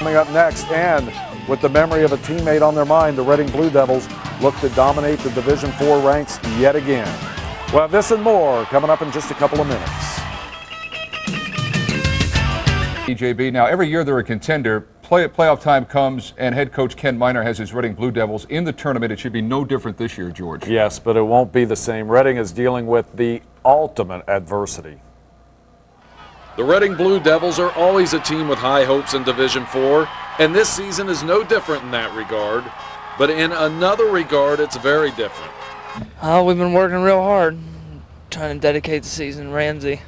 coming up next. And with the memory of a teammate on their mind, the Reading Blue Devils look to dominate the Division IV ranks yet again. We'll have this and more coming up in just a couple of minutes. EJB, now every year they're a contender. Playoff time comes and head coach Ken Miner has his Reading Blue Devils in the tournament. It should be no different this year, George. Yes, but it won't be the same. Reading is dealing with the ultimate adversity. The Reading Blue Devils are always a team with high hopes in Division IV, and this season is no different in that regard. But in another regard, it's very different. We've been working real hard, trying to dedicate the season to Ramsey.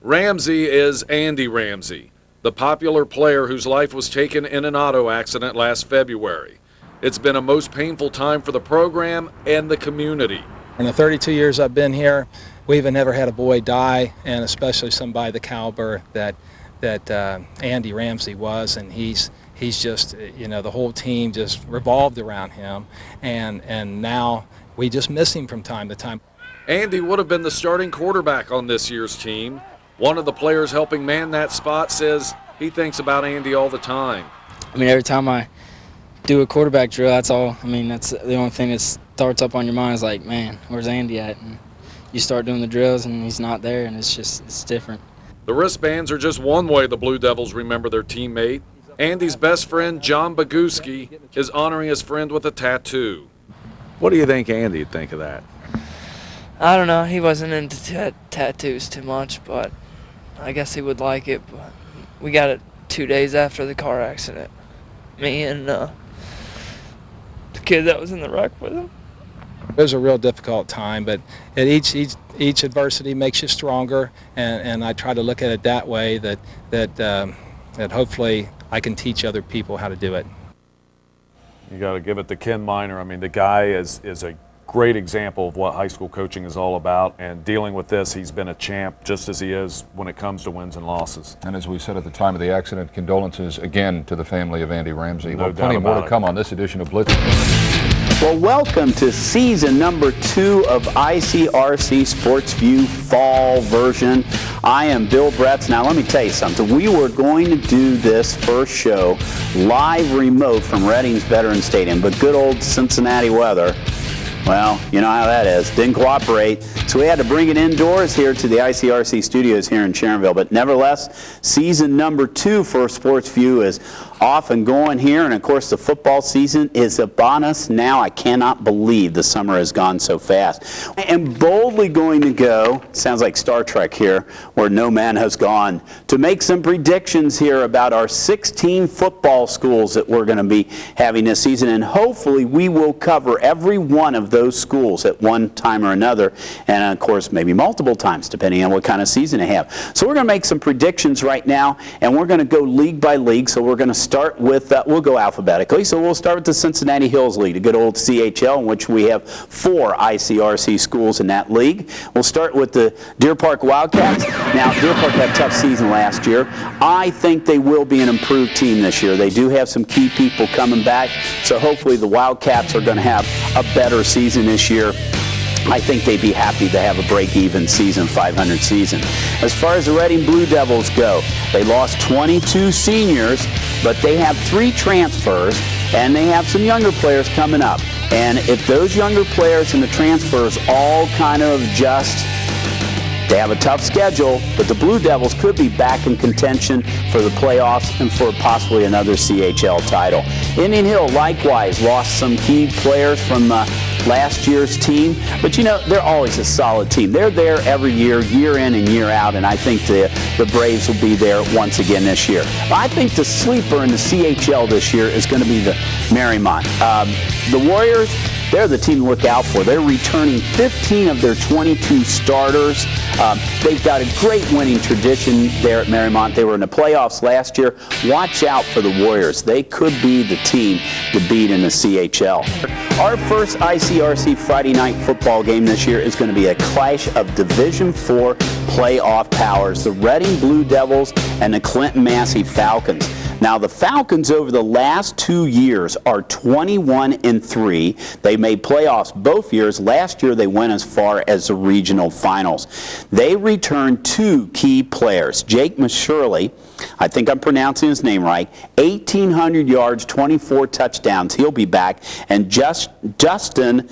Ramsey is Andy Ramsey, the popular player whose life was taken in an auto accident last February. It's been a most painful time for the program and the community. In the 32 years I've been here, we've never had a boy die, and especially somebody the caliber that Andy Ramsey was, and he's just, you know, the whole team just revolved around him, and now we just miss him from time to time. Andy would have been the starting quarterback on this year's team. One of the players helping man that spot says he thinks about Andy all the time. I mean, every time I do a quarterback drill, that's all. I mean, that's the only thing that starts up on your mind is like, man, where's Andy at? And you start doing the drills and he's not there, and it's different. The wristbands are just one way the Blue Devils remember their teammate. Andy's best friend, John Boguski, is honoring his friend with a tattoo. What do you think Andy'd think of that? I don't know. He wasn't into tattoos too much, but I guess he would like it. But we got it 2 days after the car accident. Me and the kid that was in the wreck with him. It was a real difficult time, but each adversity makes you stronger, and I try to look at it that way, that hopefully I can teach other people how to do it. You got to give it to Ken Miner. I mean, the guy is a great example of what high school coaching is all about, and dealing with this, he's been a champ just as he is when it comes to wins and losses. And as we said at the time of the accident, condolences again to the family of Andy Ramsey. No Well, plenty doubt more about to it. come on this edition of Blitz. Well, welcome to season number 2 of ICRC Sports View Fall version. I am Bill Bretz. Now, let me tell you something. We were going to do this first show live remote from Reading's Veterans Stadium, but good old Cincinnati weather, well, you know how that is. Didn't cooperate. So we had to bring it indoors here to the ICRC studios here in Sharonville. But nevertheless, season number 2 for Sports View is off and going here. And of course, the football season is upon us now. I cannot believe the summer has gone so fast. I am boldly going to go, sounds like Star Trek here, where no man has gone, to make some predictions here about our 16 football schools that we're going to be having this season. And hopefully we will cover every one of those schools at one time or another, and of course maybe multiple times depending on what kind of season they have. So we're going to make some predictions right now, and we're going to go league by league. So we're going to start with, we'll go alphabetically. So we'll start with the Cincinnati Hills League, the good old CHL, in which we have 4 ICRC schools in that league. We'll start with the Deer Park Wildcats. Now, Deer Park had a tough season last year. I think they will be an improved team this year. They do have some key people coming back, so hopefully the Wildcats are going to have a better season this year. I think they'd be happy to have a break-even season, 500 season. As far as the Reading Blue Devils go, they lost 22 seniors, but they have 3 transfers, and they have some younger players coming up. And if those younger players and the transfers all kind of adjust, they have a tough schedule, but the Blue Devils could be back in contention for the playoffs and for possibly another CHL title. Indian Hill, likewise, lost some key players from last year's team, but you know, they're always a solid team. They're there every year, year in and year out, and I think the Braves will be there once again this year. I think the sleeper in the CHL this year is going to be the Marymount. The Warriors, they're the team to look out for. They're returning 15 of their 22 starters. They've got a great winning tradition there at Marymount. They were in the playoffs last year. Watch out for the Warriors. They could be the team to beat in the CHL. Our first ICRC Friday night football game this year is going to be a clash of Division IV playoff powers, the Reading Blue Devils and the Clinton Massey Falcons. Now, the Falcons over the last 2 years are 21-3. They made playoffs both years. Last year, they went as far as the regional finals. They returned 2 key players. Jake Mashurley, I think I'm pronouncing his name right, 1,800 yards, 24 touchdowns. He'll be back. And Justin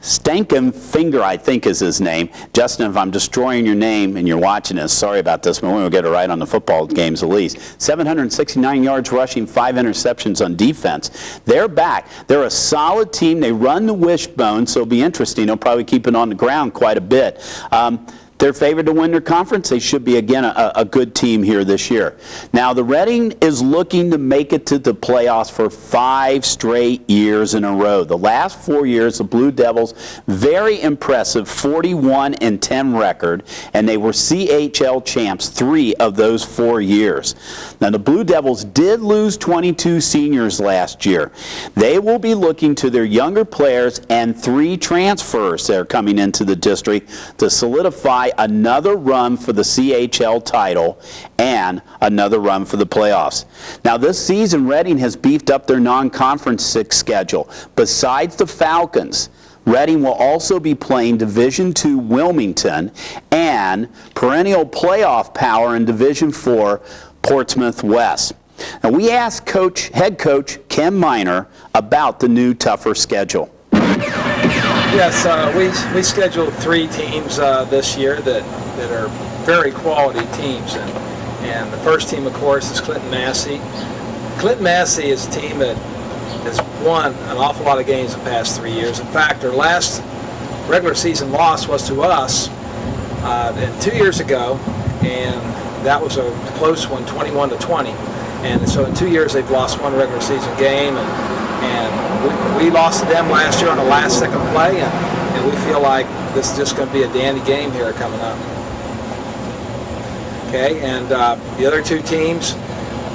Stankenfinger, I think is his name. Justin, if I'm destroying your name and you're watching this, sorry about this, but we'll get it right on the football games at least. 769 yards rushing, 5 interceptions on defense. They're back. They're a solid team. They run the wishbone, so it'll be interesting. They'll probably keep it on the ground quite a bit. They're favored to win their conference. They should be, again, a good team here this year. Now, the Reading is looking to make it to the playoffs for 5 straight years in a row. The last 4 years, the Blue Devils, very impressive 41-10 record, and they were CHL champs 3 of those 4 years. Now, the Blue Devils did lose 22 seniors last year. They will be looking to their younger players and 3 transfers that are coming into the district to solidify another run for the CHL title and another run for the playoffs. Now, this season, Reading has beefed up their non-conference 6 schedule. Besides the Falcons, Reading will also be playing Division II Wilmington and perennial playoff power in Division IV Portsmouth West. Now, we asked head coach Ken Miner about the new tougher schedule. Yes, we scheduled 3 teams this year that are very quality teams, and the first team, of course, is Clinton Massey. Clinton Massey is a team that has won an awful lot of games the past 3 years. In fact, their last regular season loss was to us 2 years ago, and that was a close one, 21-20. And so in 2 years, they've lost 1 regular season game, and we lost to them last year on the last second play, and we feel like this is just going to be a dandy game here coming up. Okay, and the other 2 teams,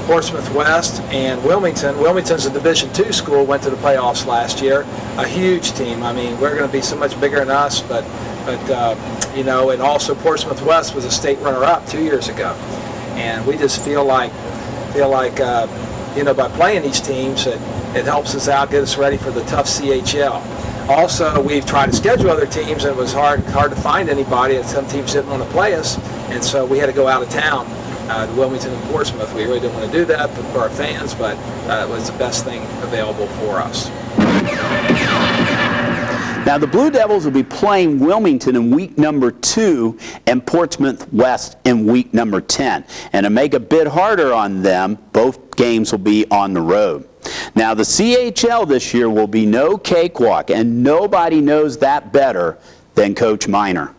Portsmouth West and Wilmington. Wilmington's a Division II school, went to the playoffs last year. A huge team. I mean, we're going to be so much bigger than us, but you know, and also Portsmouth West was a state runner-up 2 years ago, and we just feel like you know, by playing these teams, it helps us out, get us ready for the tough CHL. Also, we've tried to schedule other teams, and it was hard to find anybody, and some teams didn't want to play us, and so we had to go out of town to Wilmington and Portsmouth. We really didn't want to do that for our fans, but it was the best thing available for us. Now, the Blue Devils will be playing Wilmington in week number 2 and Portsmouth West in week number 10. And to make it a bit harder on them, both games will be on the road. Now, the CHL this year will be no cakewalk, and nobody knows that better than Coach Miner.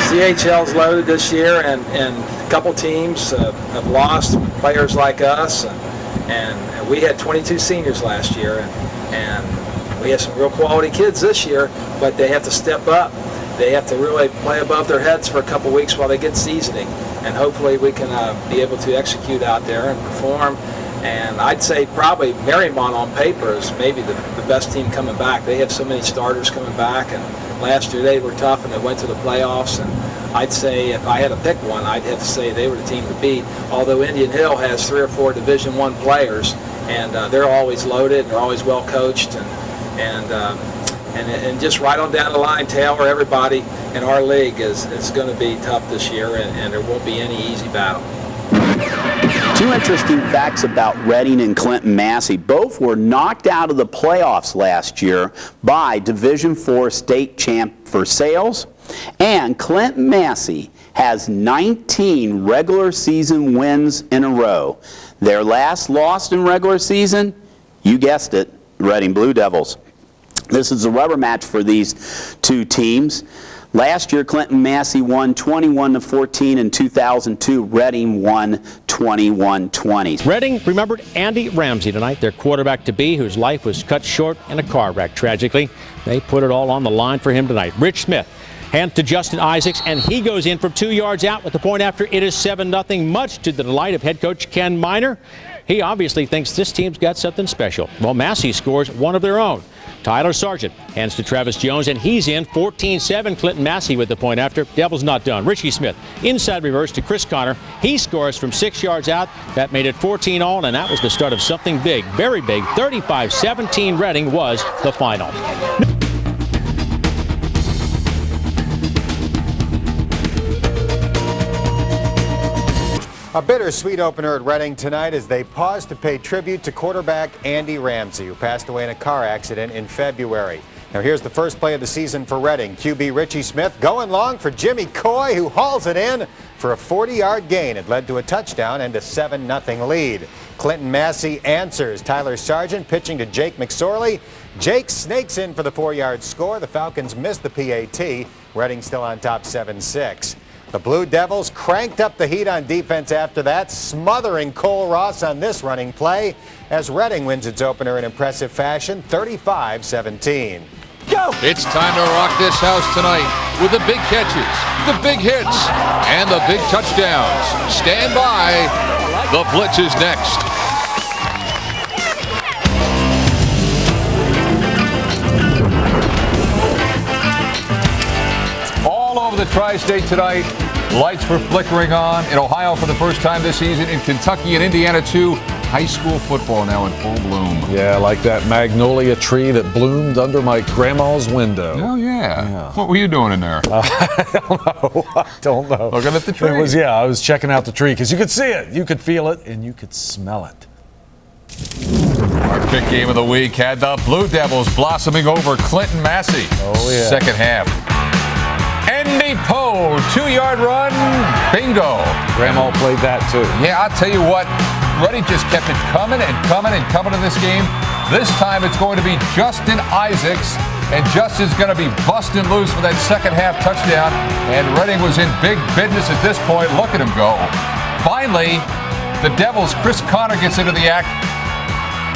CHL's loaded this year, and a couple teams have lost players like us, and we had 22 seniors last year, and we have some real quality kids this year, but they have to step up. They have to really play above their heads for a couple weeks while they get seasoning, and hopefully we can be able to execute out there and perform. And I'd say probably Marymount on paper is maybe the best team coming back. They have so many starters coming back, and last year they were tough and they went to the playoffs, and I'd say if I had to pick one, I'd have to say they were the team to beat, although Indian Hill has 3 or 4 Division I players, and they're always loaded and they're always well coached, and just right on down the line, Taylor, everybody in our league is going to be tough this year, and there won't be any easy battle. 2 interesting facts about Reading and Clinton Massey. Both were knocked out of the playoffs last year by Division IV state champ Versailles, and Clinton Massey has 19 regular season wins in a row. Their last loss in regular season, you guessed it, Reading Blue Devils. This is a rubber match for these 2 teams. Last year, Clinton Massey won 21-14. In 2002, Reading won 21-20. Reading remembered Andy Ramsey tonight, their quarterback-to-be, whose life was cut short in a car wreck, tragically. They put it all on the line for him tonight. Rich Smith hands to Justin Isaacs, and he goes in from 2 yards out with the point after. It is 7-0, much to the delight of head coach Ken Miner. He obviously thinks this team's got something special. Well, Massey scores one of their own. Tyler Sargent hands to Travis Jones, and he's in. 14-7. Clinton Massey with the point after. Devils not done. Richie Smith inside reverse to Chris Connor. He scores from 6 yards out. That made it 14-all, and that was the start of something big, very big. 35-17 Reading was the final. A bittersweet opener at Reading tonight as they pause to pay tribute to quarterback Andy Ramsey, who passed away in a car accident in February. Now here's the first play of the season for Reading. QB Richie Smith going long for Jimmy Coy, who hauls it in for a 40-yard gain. It led to a touchdown and a 7-0 lead. Clinton Massey answers. Tyler Sargent pitching to Jake McSorley. Jake snakes in for the 4-yard score. The Falcons missed the PAT. Reading still on top 7-6. The Blue Devils cranked up the heat on defense after that, smothering Cole Ross on this running play as Reading wins its opener in impressive fashion, 35-17. Go! It's time to rock this house tonight with the big catches, the big hits, and the big touchdowns. Stand by. The Blitz is next. All over the tri-state tonight. Lights were flickering on in Ohio for the first time this season, in Kentucky and Indiana too. High school football now in full bloom. Yeah, like that magnolia tree that bloomed under my grandma's window. Oh, yeah. What were you doing in there? I don't know. Looking at the tree. I was checking out the tree because you could see it, you could feel it, and you could smell it. Our pick game of the week had the Blue Devils blossoming over Clinton Massey. Oh, yeah. Second half. Andy Poe, 2-yard run, bingo. Grandma played that too. Yeah, I'll tell you what, Reading just kept it coming and coming and coming in this game. This time it's going to be Justin Isaacs, and Justin's going to be busting loose for that second half touchdown. And Reading was in big business at this point. Look at him go. Finally, the Devils' Chris Connor gets into the act.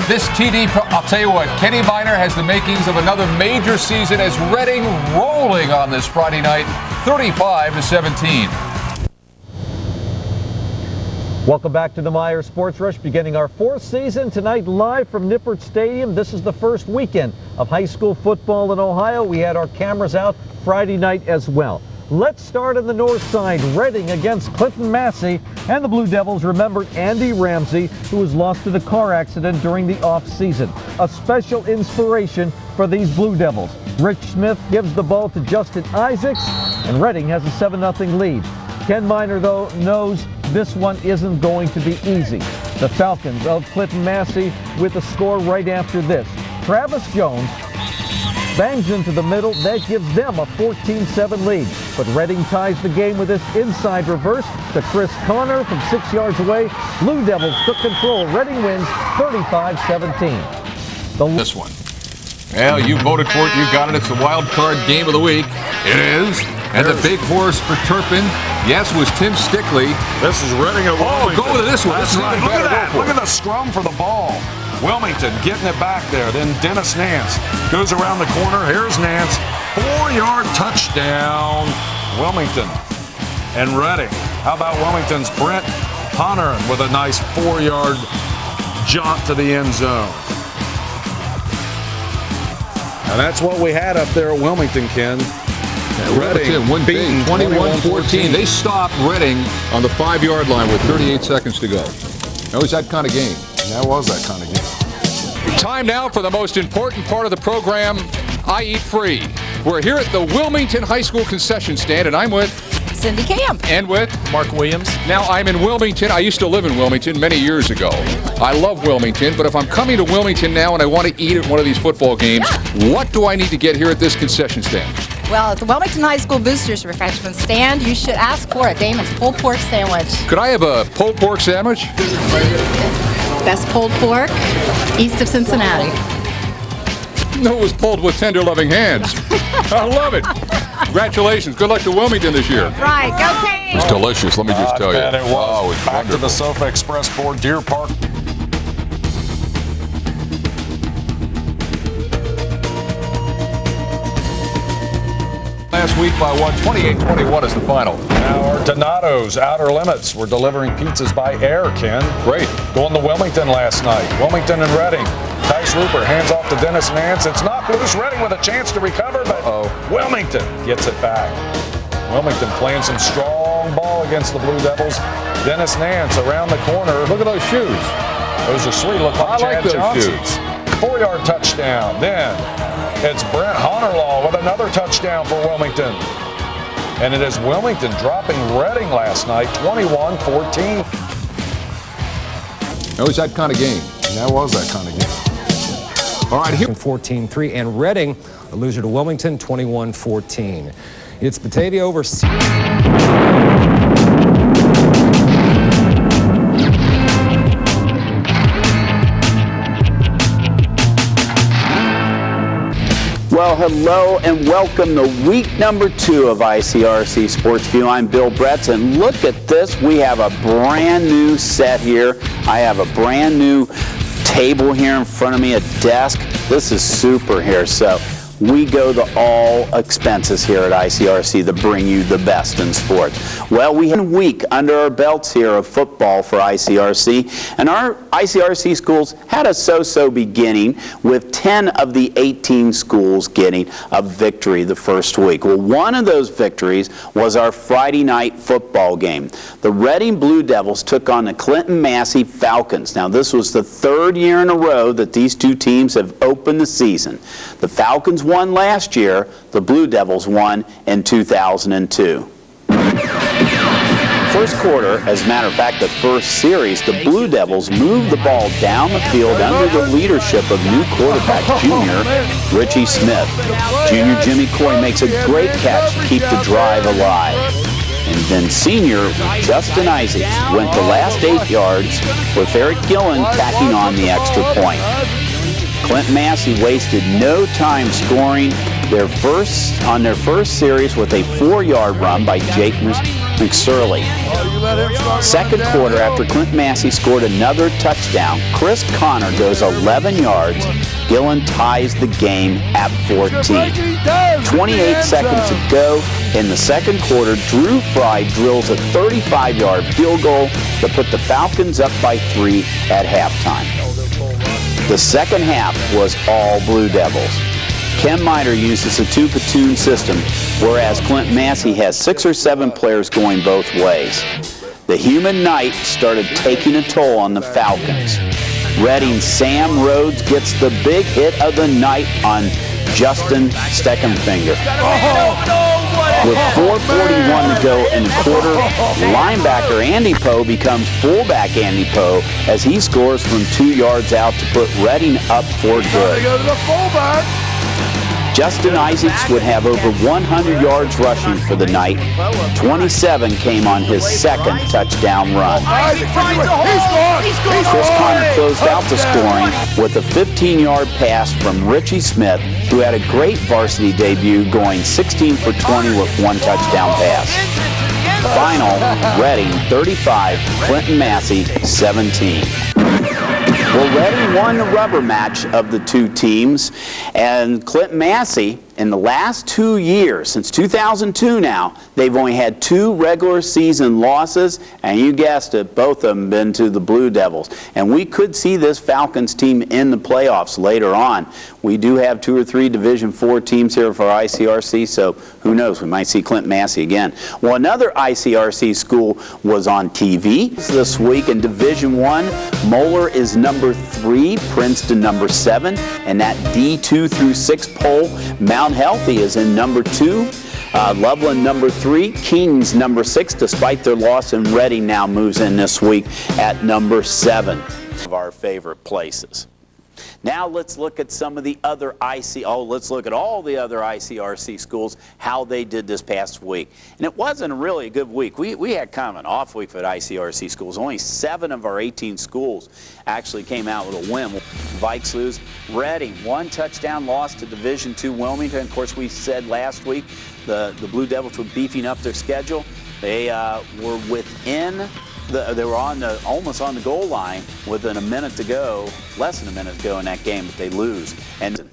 This TD, I'll tell you what, Kenny Minor has the makings of another major season as Reading rolling on this Friday night, 35-17. Welcome back to the Meyer Sports Rush, beginning our 4th season tonight live from Nippert Stadium. This is the first weekend of high school football in Ohio. We had our cameras out Friday night as well. Let's start on the north side. Reading against Clinton Massey, and the Blue Devils remembered Andy Ramsey, who was lost in a car accident during the off-season. A special inspiration for these Blue Devils. Rich Smith gives the ball to Justin Isaacs, and Reading has a 7-0 lead. Ken Minor, though, knows this one isn't going to be easy. The Falcons of Clinton Massey with a score right after this. Travis Jones bangs into the middle. That gives them a 14-7 lead. But Reading ties the game with this inside reverse to Chris Connor from 6 yards away. Blue Devils took control. Reading wins 35-17. This one. Well, you voted for it. You got it. It's the wild card game of the week. It is. And the big horse for Turpin, yes, was Tim Stickley. This is Reading at Wilmington. Go with this one. That's right. Look at that. Look at the scrum for the ball. Wilmington getting it back there. Then Dennis Nance goes around the corner. Here's Nance. 4-yard touchdown. Wilmington and Reading. How about Wilmington's Brent Honor with a nice 4-yard jaunt to the end zone. And that's what we had up there at Wilmington, Ken. Reading beaten 21-14. They stopped Reading on the 5-yard line with 38 seconds to go. That was that kind of game. That was that kind of game. Time now for the most important part of the program, I Eat Free. We're here at the Wilmington High School concession stand, and I'm with Cindy Camp. And with Mark Williams. Now I'm in Wilmington. I used to live in Wilmington many years ago. I love Wilmington, but if I'm coming to Wilmington now and I want to eat at one of these football games, what do I need to get here at this concession stand? Well, at the Wilmington High School Boosters Refreshment Stand, you should ask for a Damon's pulled pork sandwich. Could I have a pulled pork sandwich? Best pulled pork east of Cincinnati. No, it was pulled with tender, loving hands. I love it. Congratulations. Good luck to Wilmington this year. Right. Go Canes. It's delicious, let me just tell you. It was. Oh, it's back wonderful. to the Sofa Express board, Deer Park. Last week by 28-21 is the final. Now our Donato's Outer Limits. We're delivering pizzas by air, Ken. Great. Going to Wilmington last night. Wilmington and Reading. Tight Bryce Rupert hands off to Dennis Nance. It's knocked loose. Reading with a chance to recover, but Wilmington gets it back. Wilmington playing some strong ball against the Blue Devils. Dennis Nance around the corner. Look at those shoes. Those are sweet. Look like Chad Johnson's. 4-yard touchdown. Then it's Brent Honorlaw with another touchdown for Wilmington. And it is Wilmington dropping Reading last night, 21-14. That was that kind of game. That was that kind of game. All right, here 14-3, and Reading, a loser to Wilmington, 21-14. It's Batavia over. Well, hello and welcome to week number 2 of ICRC Sports View. I'm Bill Bretz, and look at this. We have a brand new set here. I have a brand new table here in front of me, a desk. This is super here. So we go to all expenses here at ICRC to bring you the best in sports. Well, we had a week under our belts here of football for ICRC, and our ICRC schools had a so-so beginning with 10 of the 18 schools getting a victory the first week. Well, one of those victories was our Friday night football game. The Reading Blue Devils took on the Clinton Massey Falcons. Now, this was the 3rd year in a row that these two teams have opened the season. The Falcons won last year, the Blue Devils won in 2002. First quarter, as a matter of fact, the first series, the Blue Devils moved the ball down the field under the leadership of new quarterback junior Richie Smith. Junior Jimmy Coy makes a great catch to keep the drive alive. And then senior Justin Isaacs went the last 8 yards with Eric Gillen tacking on the extra point. Clinton Massey wasted no time scoring their first series with a 4-yard run by Jake McSorley. Second quarter, after Clinton Massey scored another touchdown, Chris Connor goes 11 yards. Gillen ties the game at 14. 28 seconds to go in the second quarter. Drew Fry drills a 35-yard field goal to put the Falcons up by 3 at halftime. The second half was all Blue Devils. Ken Miter uses a 2-platoon system, whereas Clinton Massey has 6 or 7 players going both ways. The humid night started taking a toll on the Falcons. Reading's Sam Rhodes gets the big hit of the night on Justin Steckenfinger. With 4:41 to go in the quarter, linebacker Andy Poe becomes fullback Andy Poe as he scores from 2 yards out to put Reading up for good. Justin Isaacs would have over 100 yards rushing for the night. 27 came on his second touchdown run. Chris Connor closed out the scoring with a 15-yard pass from Richie Smith, who had a great varsity debut, going 16 for 20 with 1 touchdown pass. Final, Reading 35, Clinton Massey 17. Well, Reading won the rubber match of the two teams, and Clinton Massey, in the last 2 years, since 2002 now, they've only had 2 regular season losses, and you guessed it, both of them been to the Blue Devils. And we could see this Falcons team in the playoffs later on. We do have 2 or 3 Division IV teams here for ICRC, so who knows, we might see Clinton Massey again. Well, another ICRC school was on TV this week in Division I. Moeller is number 3, Princeton number 7, and that D2 through 6 poll, Mount Healthy is in number 2, Loveland number 3, Kings number 6, despite their loss, and Reading now moves in this week at number 7 of our favorite places. Now let's look at some of the other let's look at all the other ICRC schools, how they did this past week. And it wasn't really a good week. We had kind of an off week for the ICRC schools. Only 7 of our 18 schools actually came out with a win. Vikes lose. Reading, 1 touchdown loss to Division II Wilmington. Of course, we said last week the Blue Devils were beefing up their schedule. They were within they were almost on the goal line within a minute to go, less than a minute to go in that game, but they lose. And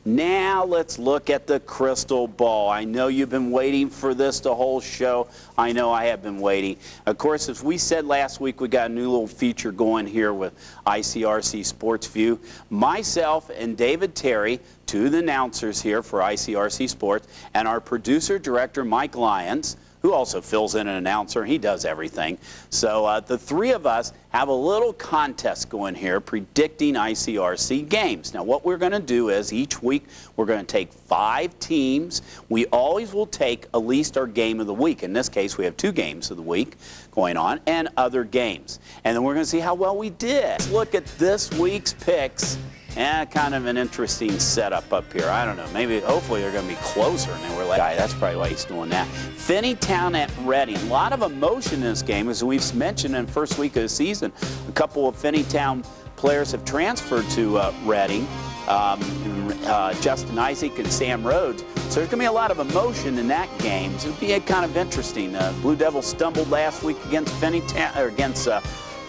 Now let's look at the crystal ball. I know you've been waiting for this the whole show. I know I have been waiting. Of course, as we said last week, we got a new little feature going here with ICRC Sports View. Myself and David Terry, two of the announcers here for ICRC Sports, and our producer director Mike Lyons, who also fills in an announcer. He does everything. So the three of us have a little contest going here predicting ICRC games. Now what we're going to do is each week we're going to take 5 teams. We always will take at least our game of the week. In this case we have 2 games of the week going on and other games. And then we're going to see how well we did. Let's look at this week's picks. And kind of an interesting setup up here. I don't know. Maybe, hopefully, they're going to be closer. And they were like, that's probably why he's doing that. Finneytown at Reading. A lot of emotion in this game, as we've mentioned in the first week of the season. A couple of Finneytown players have transferred to Reading. Justin Isaac and Sam Rhodes. So there's going to be a lot of emotion in that game. So it'll be kind of interesting. Blue Devils stumbled last week against Finneytown, or against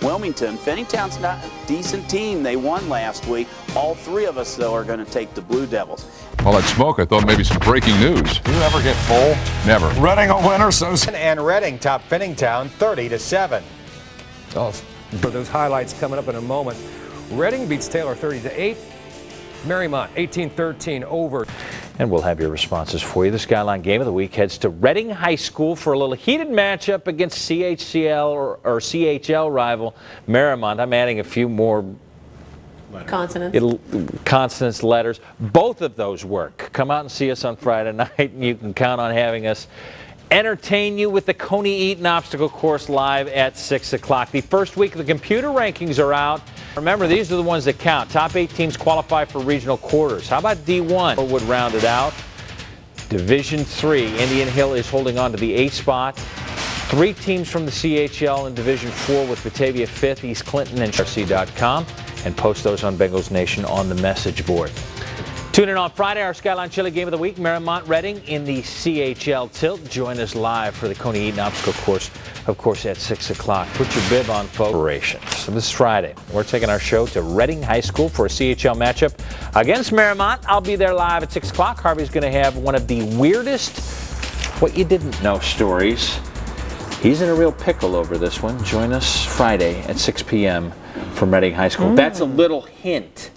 Wilmington. Finneytown's not a decent team. They won last week. All 3 of us, though, are going to take the Blue Devils. All that smoke, I thought maybe some breaking news. Do you ever get full? Never. Reading a winner, so... And Reading top Finneytown 30-7. Oh, for those highlights coming up in a moment. Reading beats Taylor 30-8. Marymount 18-13 over. And we'll have your responses for you. The Skyline Game of the Week heads to Reading High School for a little heated matchup against CHCL or CHL rival Marymount. I'm adding a few more consonants, letters. Both of those work. Come out and see us on Friday night, and you can count on having us entertain you with the Coney Eaton Obstacle Course live at 6 o'clock. The first week of the computer rankings are out. Remember, these are the ones that count. Top 8 teams qualify for regional quarters. How about D1? Would round it out. Division 3, Indian Hill is holding on to the 8th spot. 3 teams from the CHL in Division 4 with Batavia 5th, East Clinton, and RC.com. And post those on Bengals Nation on the message board. Tune in on Friday, our Skyline Chili Game of the Week, Marymount Reading in the CHL Tilt. Join us live for the Coney Eaton Obstacle Course, of course, at 6 o'clock. Put your bib on, folks. So this is Friday. We're taking our show to Reading High School for a CHL matchup against Marymount. I'll be there live at 6 o'clock. Harvey's going to have one of the weirdest what you didn't know stories. He's in a real pickle over this one. Join us Friday at 6 p.m. from Reading High School. That's a little hint.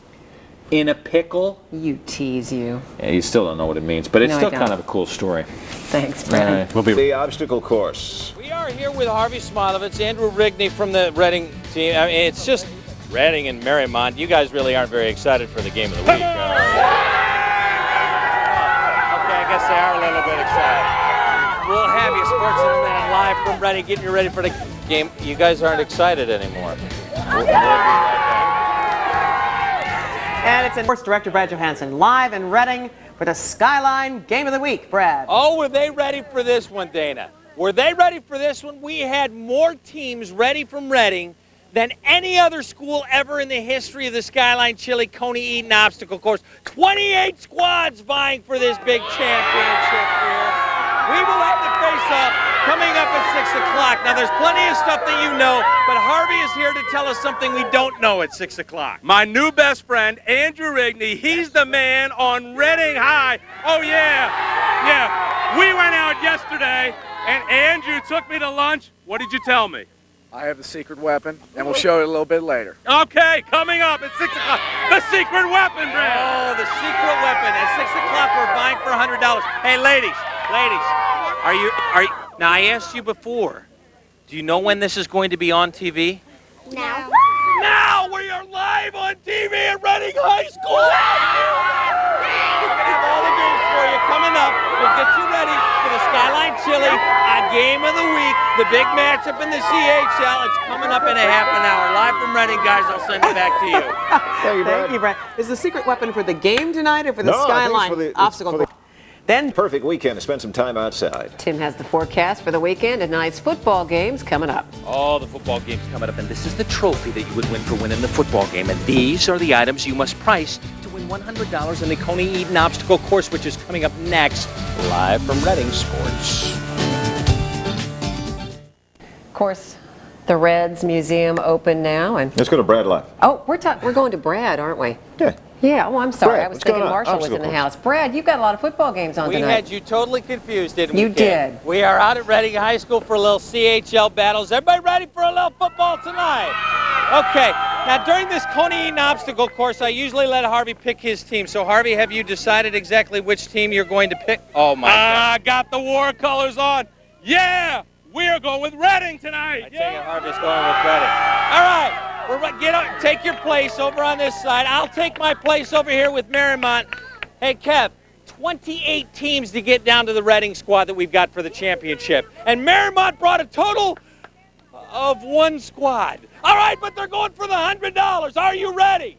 In a pickle? You tease you. Yeah, you still don't know what it means, but it's still kind of a cool story. Thanks, Brad. We'll be the obstacle course. We are here with Harvey Smilovitz, Andrew Rigney from the Reading team. I mean, it's just Reading and Marymount. You guys really aren't very excited for the game of the week, are you? Okay, I guess they are a little bit excited. We'll have you Sports in a Minute live from Reading, getting you ready for the game. You guys aren't excited anymore. We'll be right back. And it's Sports Director Brad Johansson live in Reading for the Skyline Game of the Week. Brad. Oh, were they ready for this one, Dana? Were they ready for this one? We had more teams ready from Reading than any other school ever in the history of the Skyline Chili Coney Eaton Obstacle Course. 28 squads vying for this big championship here. We will have the face-off coming up at 6 o'clock. Now, there's plenty of stuff that you know, but Harvey is here to tell us something we don't know at 6 o'clock. My new best friend, Andrew Rigney, he's the man on Reading High. Oh, yeah. Yeah. We went out yesterday, and Andrew took me to lunch. What did you tell me? I have the secret weapon, and we'll show it a little bit later. Okay, coming up at 6 o'clock. The secret weapon, Brad. Oh, the secret weapon. At 6 o'clock, we're buying for $100. Hey, ladies, are you, now I asked you before, do you know when this is going to be on TV? Now. Now we are live on TV at Reading High School. We're going to have all the games for you coming up. We'll get you ready for the Skyline Chili, a game of the week, the big matchup in the CHL. It's coming up in a half an hour. Live from Reading, guys. I'll send it back to you. Thank you, Brad. Is the secret weapon for the game tonight or for the Skyline obstacle course? Then perfect weekend to spend some time outside. Tim has the forecast for the weekend and tonight's football games coming up. Oh, the football game's coming up, and this is the trophy that you would win for winning the football game. And these are the items you must price to win $100 in the Coney Eaton Obstacle Course, which is coming up next, live from Reading Sports. Of course, the Reds Museum open now, and Let's go to Brad live. oh, we're going to Brad, aren't we? Yeah. Yeah, oh, I'm sorry. Brad, I was what's thinking going on? Marshall was in the Obstacle house. Brad, you've got a lot of football games on We tonight. had you totally confused, didn't we? You Kid? did. We are out at Reading High School for a little CHL battles. Everybody ready for a little football tonight? Okay. Now, during this Coney Eaton obstacle course, I usually let Harvey pick his team. So, Harvey, have you decided exactly which team you're going to pick? Oh, my God. Got the war colors on. Yeah, we're going with Reading tonight. I take it Harvey's going with Reading. All right. Get up, take your place over on this side. I'll take my place over here with Marymount. Hey, Kev, 28 teams to get down to the Reading squad that we've got for the championship. And Marymount brought a total of 1 squad. All right, but they're going for the $100. Are you ready?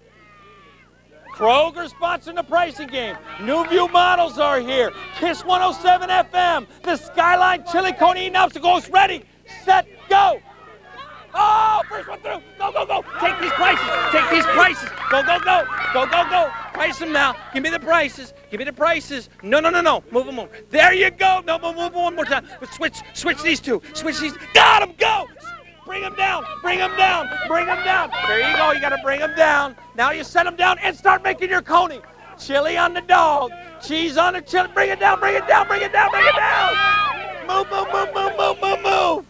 Kroger sponsoring the pricing game. New View Models are here. Kiss 107 FM. The Skyline Chili Coney Eaton Obstacles. Ready, set, go. Oh, first one through. Go, go, go. Take these prices. Take these prices. Go, go, go. Go, go, go. Price them now. Give me the prices. Give me the prices. No, no, no, no. Move them over. There you go. No, move them one more time. But switch these two. Switch these. Got them. Go. Bring them down. Bring them down. Bring them down. There you go. You got to bring them down. Now you set them down and start making your coney. Chili on the dog. Cheese on the chili. Bring it down. Bring it down. Bring it down. Bring it down. Move, move, move, move, move, move, move.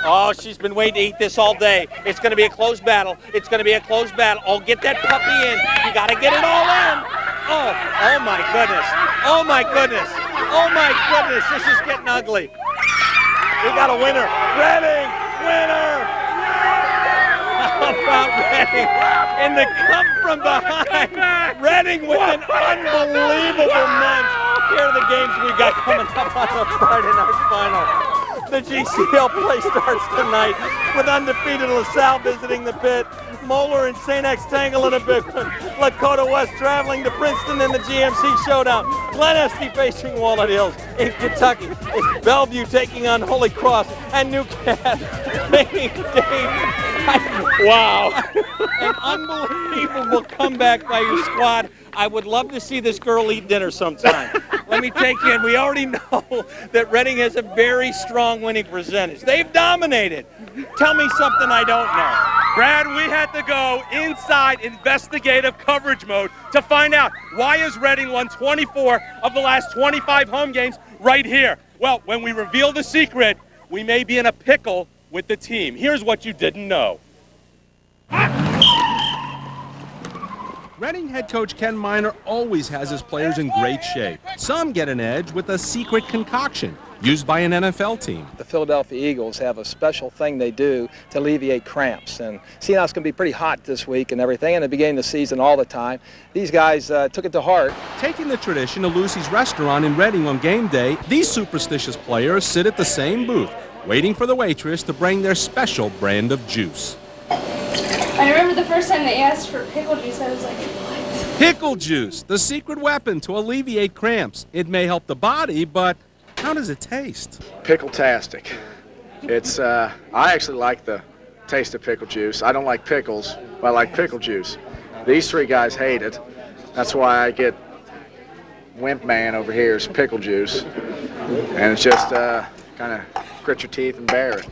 Oh, she's been waiting to eat this all day. It's going to be a close battle. It's going to be a close battle. Oh, get that puppy in. You got to get it all in. Oh my goodness. Oh, my goodness. Oh, my goodness. This is getting ugly. We got a winner. Reading, winner. How about Reading? And the come from behind. Reading with an unbelievable munch. Here are the games we got coming up on the Friday night final. The GCL play starts tonight with undefeated LaSalle visiting the pit. Moeller and St. X tangle in a big one. Lakota West traveling to Princeton in the GMC showdown. Glen Estee facing Walnut Hills. In Kentucky, it's Bellevue taking on Holy Cross. And Newcastle taking Dave. Wow. An unbelievable comeback by your squad. I would love to see this girl eat dinner sometime. Let me take you in. We already know that Reading has a very strong winning percentage. They've dominated. Tell me something I don't know. Brad, we had to go inside investigative coverage mode to find out why has Reading won 24 of the last 25 home games right here. Well, when we reveal the secret, we may be in a pickle with the team. Here's what you didn't know. Reading head coach Ken Miner always has his players in great shape. Some get an edge with a secret concoction used by an NFL team. The Philadelphia Eagles have a special thing they do to alleviate cramps. And seeing how it's going to be pretty hot this week and everything, and the beginning of the season all the time, these guys took it to heart. Taking the tradition to Lucy's restaurant in Reading on game day, these superstitious players sit at the same booth, waiting for the waitress to bring their special brand of juice. I remember the first time they asked for pickle juice, I was like, what? Pickle juice, the secret weapon to alleviate cramps. It may help the body, but how does it taste? Pickle-tastic. It's, I actually like the taste of pickle juice. I don't like pickles, but I like pickle juice. These three guys hate it. That's why I get Wimp Man over here's pickle juice. And it's just kind of grit your teeth and bear it.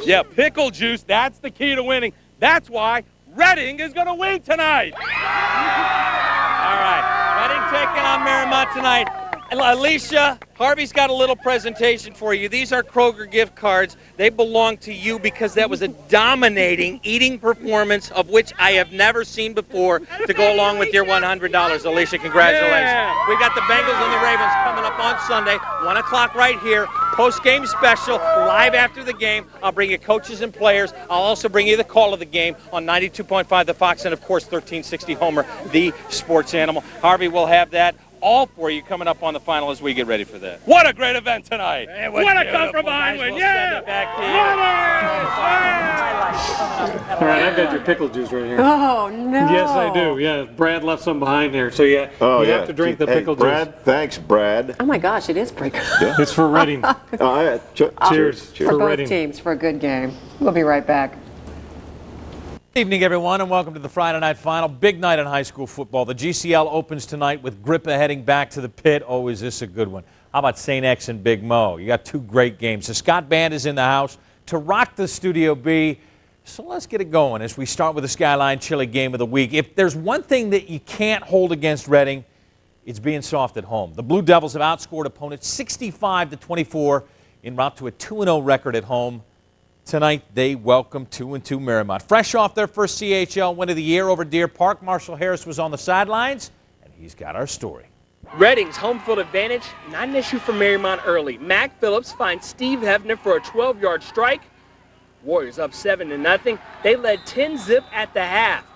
Yeah, pickle juice, that's the key to winning. That's why Reading is going to win tonight. All right, Reading taking on Marymount tonight. And Alicia, Harvey's got a little presentation for you. These are Kroger gift cards. They belong to you because that was a dominating eating performance of which I have never seen before to go along with your $100. Alicia, congratulations. Yeah. We've got the Bengals and the Ravens coming up on Sunday, 1 o'clock right here. Post-game special, live after the game. I'll bring you coaches and players. I'll also bring you the call of the game on 92.5 The Fox and, of course, 1360 Homer, the sports animal. Harvey will have that all for you coming up on the final as we get ready for that. What a great event tonight. What a come from Guys, behind win. we'll Yeah. send it back to you. All right, I've got your pickle juice right here. Oh, no. Yes, I do. Yeah, Brad left some behind here, so yeah, you have to drink the pickle Brad, juice. Thanks, Brad. Oh, my gosh, it is pretty good. Yeah. It's for Reading. Cheers. For both Reading. teams, for a good game. We'll be right back. Good evening, everyone, and welcome to the Friday night final. Big night in high school football. The GCL opens tonight with Grippa heading back to the pit. Oh, is this a good one? How about St. X and Big Mo? You got two great games. The Scott Band is in the house to rock the Studio B. So let's get it going as we start with the Skyline Chili Game of the Week. If there's one thing that you can't hold against Reading, it's being soft at home. The Blue Devils have outscored opponents 65-24 en route to a 2-0 record at home. Tonight, they welcome 2-2 Marymount. Fresh off their first CHL win of the year over Deer Park, Marshall Harris was on the sidelines, and he's got our story. Reading's home field advantage, not an issue for Marymount early. Mac Phillips finds Steve Hefner for a 12-yard strike. Warriors up 7-0. They led 10-zip at the half.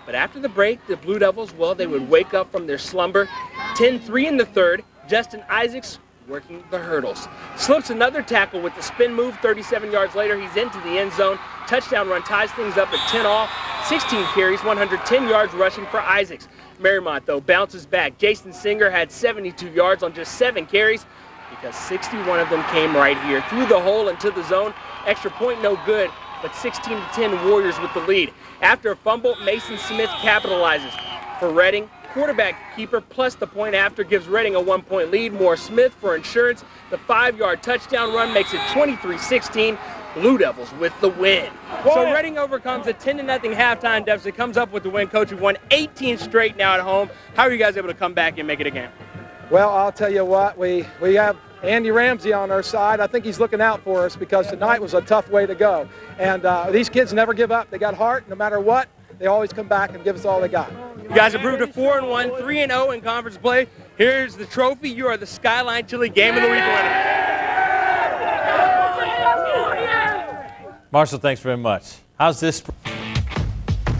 But after the break, the Blue Devils, well, they would wake up from their slumber. 10-3 in the third. Justin Isaacs working the hurdles. Slips another tackle with the spin move. 37 yards later, he's into the end zone. Touchdown run ties things up at 10 all. 16 carries, 110 yards rushing for Isaacs. Marymount, though, bounces back. Jason Singer had 72 yards on just 7 carries because 61 of them came right here. Through the hole into the zone. Extra point no good, but 16-10 Warriors with the lead. After a fumble, Mason Smith capitalizes. For Reading, quarterback keeper plus the point after gives Reading a 1-point lead. More Smith for insurance. The 5-yard touchdown run makes it 23-16. Blue Devils with the win. So Reading overcomes a 10-0 halftime deficit, comes up with the win. Coach, we've won 18 straight now at home. How are you guys able to come back and make it a game? Well, I'll tell you what, we have Andy Ramsey on our side. I think he's looking out for us because tonight was a tough way to go. And these kids never give up. They got heart. No matter what, they always come back and give us all they got. You guys improved to 4-1, 3-0 in conference play. Here's the trophy. You are the Skyline Chili Game of the Week winner. Marshall, thanks very much. How's this?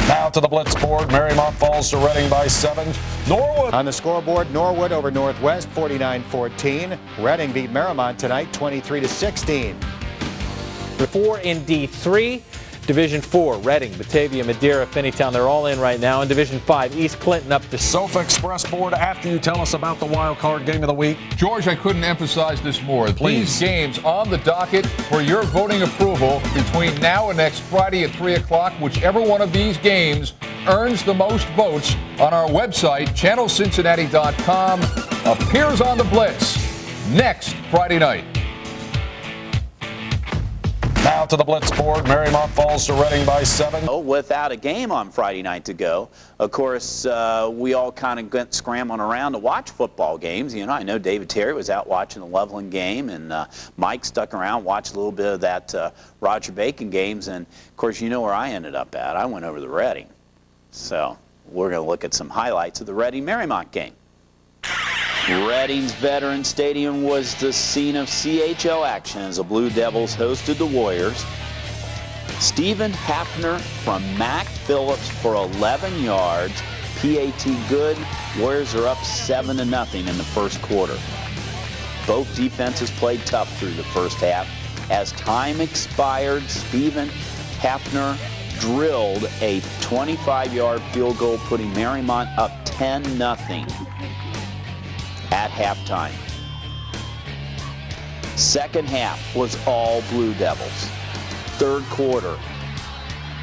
Now to the blitz board. Marymount falls to Reading by 7. Norwood. On the scoreboard, Norwood over Northwest, 49-14. Reading beat Marymount tonight, 23-16. 4 in D3. Division 4, Reading, Batavia, Madeira, Finneytown, they're all in right now. In Division 5, East Clinton up to Sofa Express board after you tell us about the wild card game of the week. George, I couldn't emphasize this more. Please. These games on the docket for your voting approval between now and next Friday at 3 o'clock. Whichever one of these games earns the most votes on our website, channelcincinnati.com, appears on the Blitz next Friday night. Now to the blitz board. Marymount falls to Reading by 7. Without a game on Friday night to go, of course, we all kind of went scrambling around to watch football games. You know, I know David Terry was out watching the Loveland game, and Mike stuck around, watched a little bit of that Roger Bacon games, and of course, you know where I ended up at. I went over to Reading. So we're going to look at some highlights of the Reading-Marymount game. Reading's Veterans Stadium was the scene of CHL action as the Blue Devils hosted the Warriors. Stephen Hafner from Mac Phillips for 11 yards. PAT good. Warriors are up 7-0 in the first quarter. Both defenses played tough through the first half. As time expired, Stephen Hafner drilled a 25-yard field goal, putting Marymount up 10-0. At halftime. Second half was all Blue Devils. Third quarter,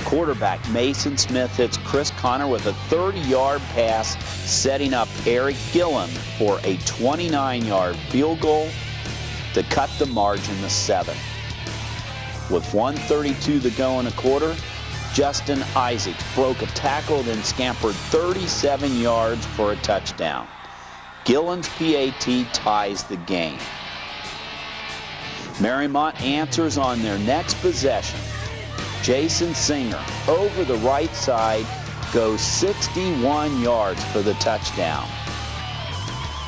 quarterback Mason Smith hits Chris Connor with a 30-yard pass, setting up Eric Gillen for a 29-yard field goal to cut the margin to 7. With 1:32 to go in a quarter, Justin Isaacs broke a tackle, then scampered 37 yards for a touchdown. Gillen's PAT ties the game. Marymount answers on their next possession. Jason Singer over the right side goes 61 yards for the touchdown.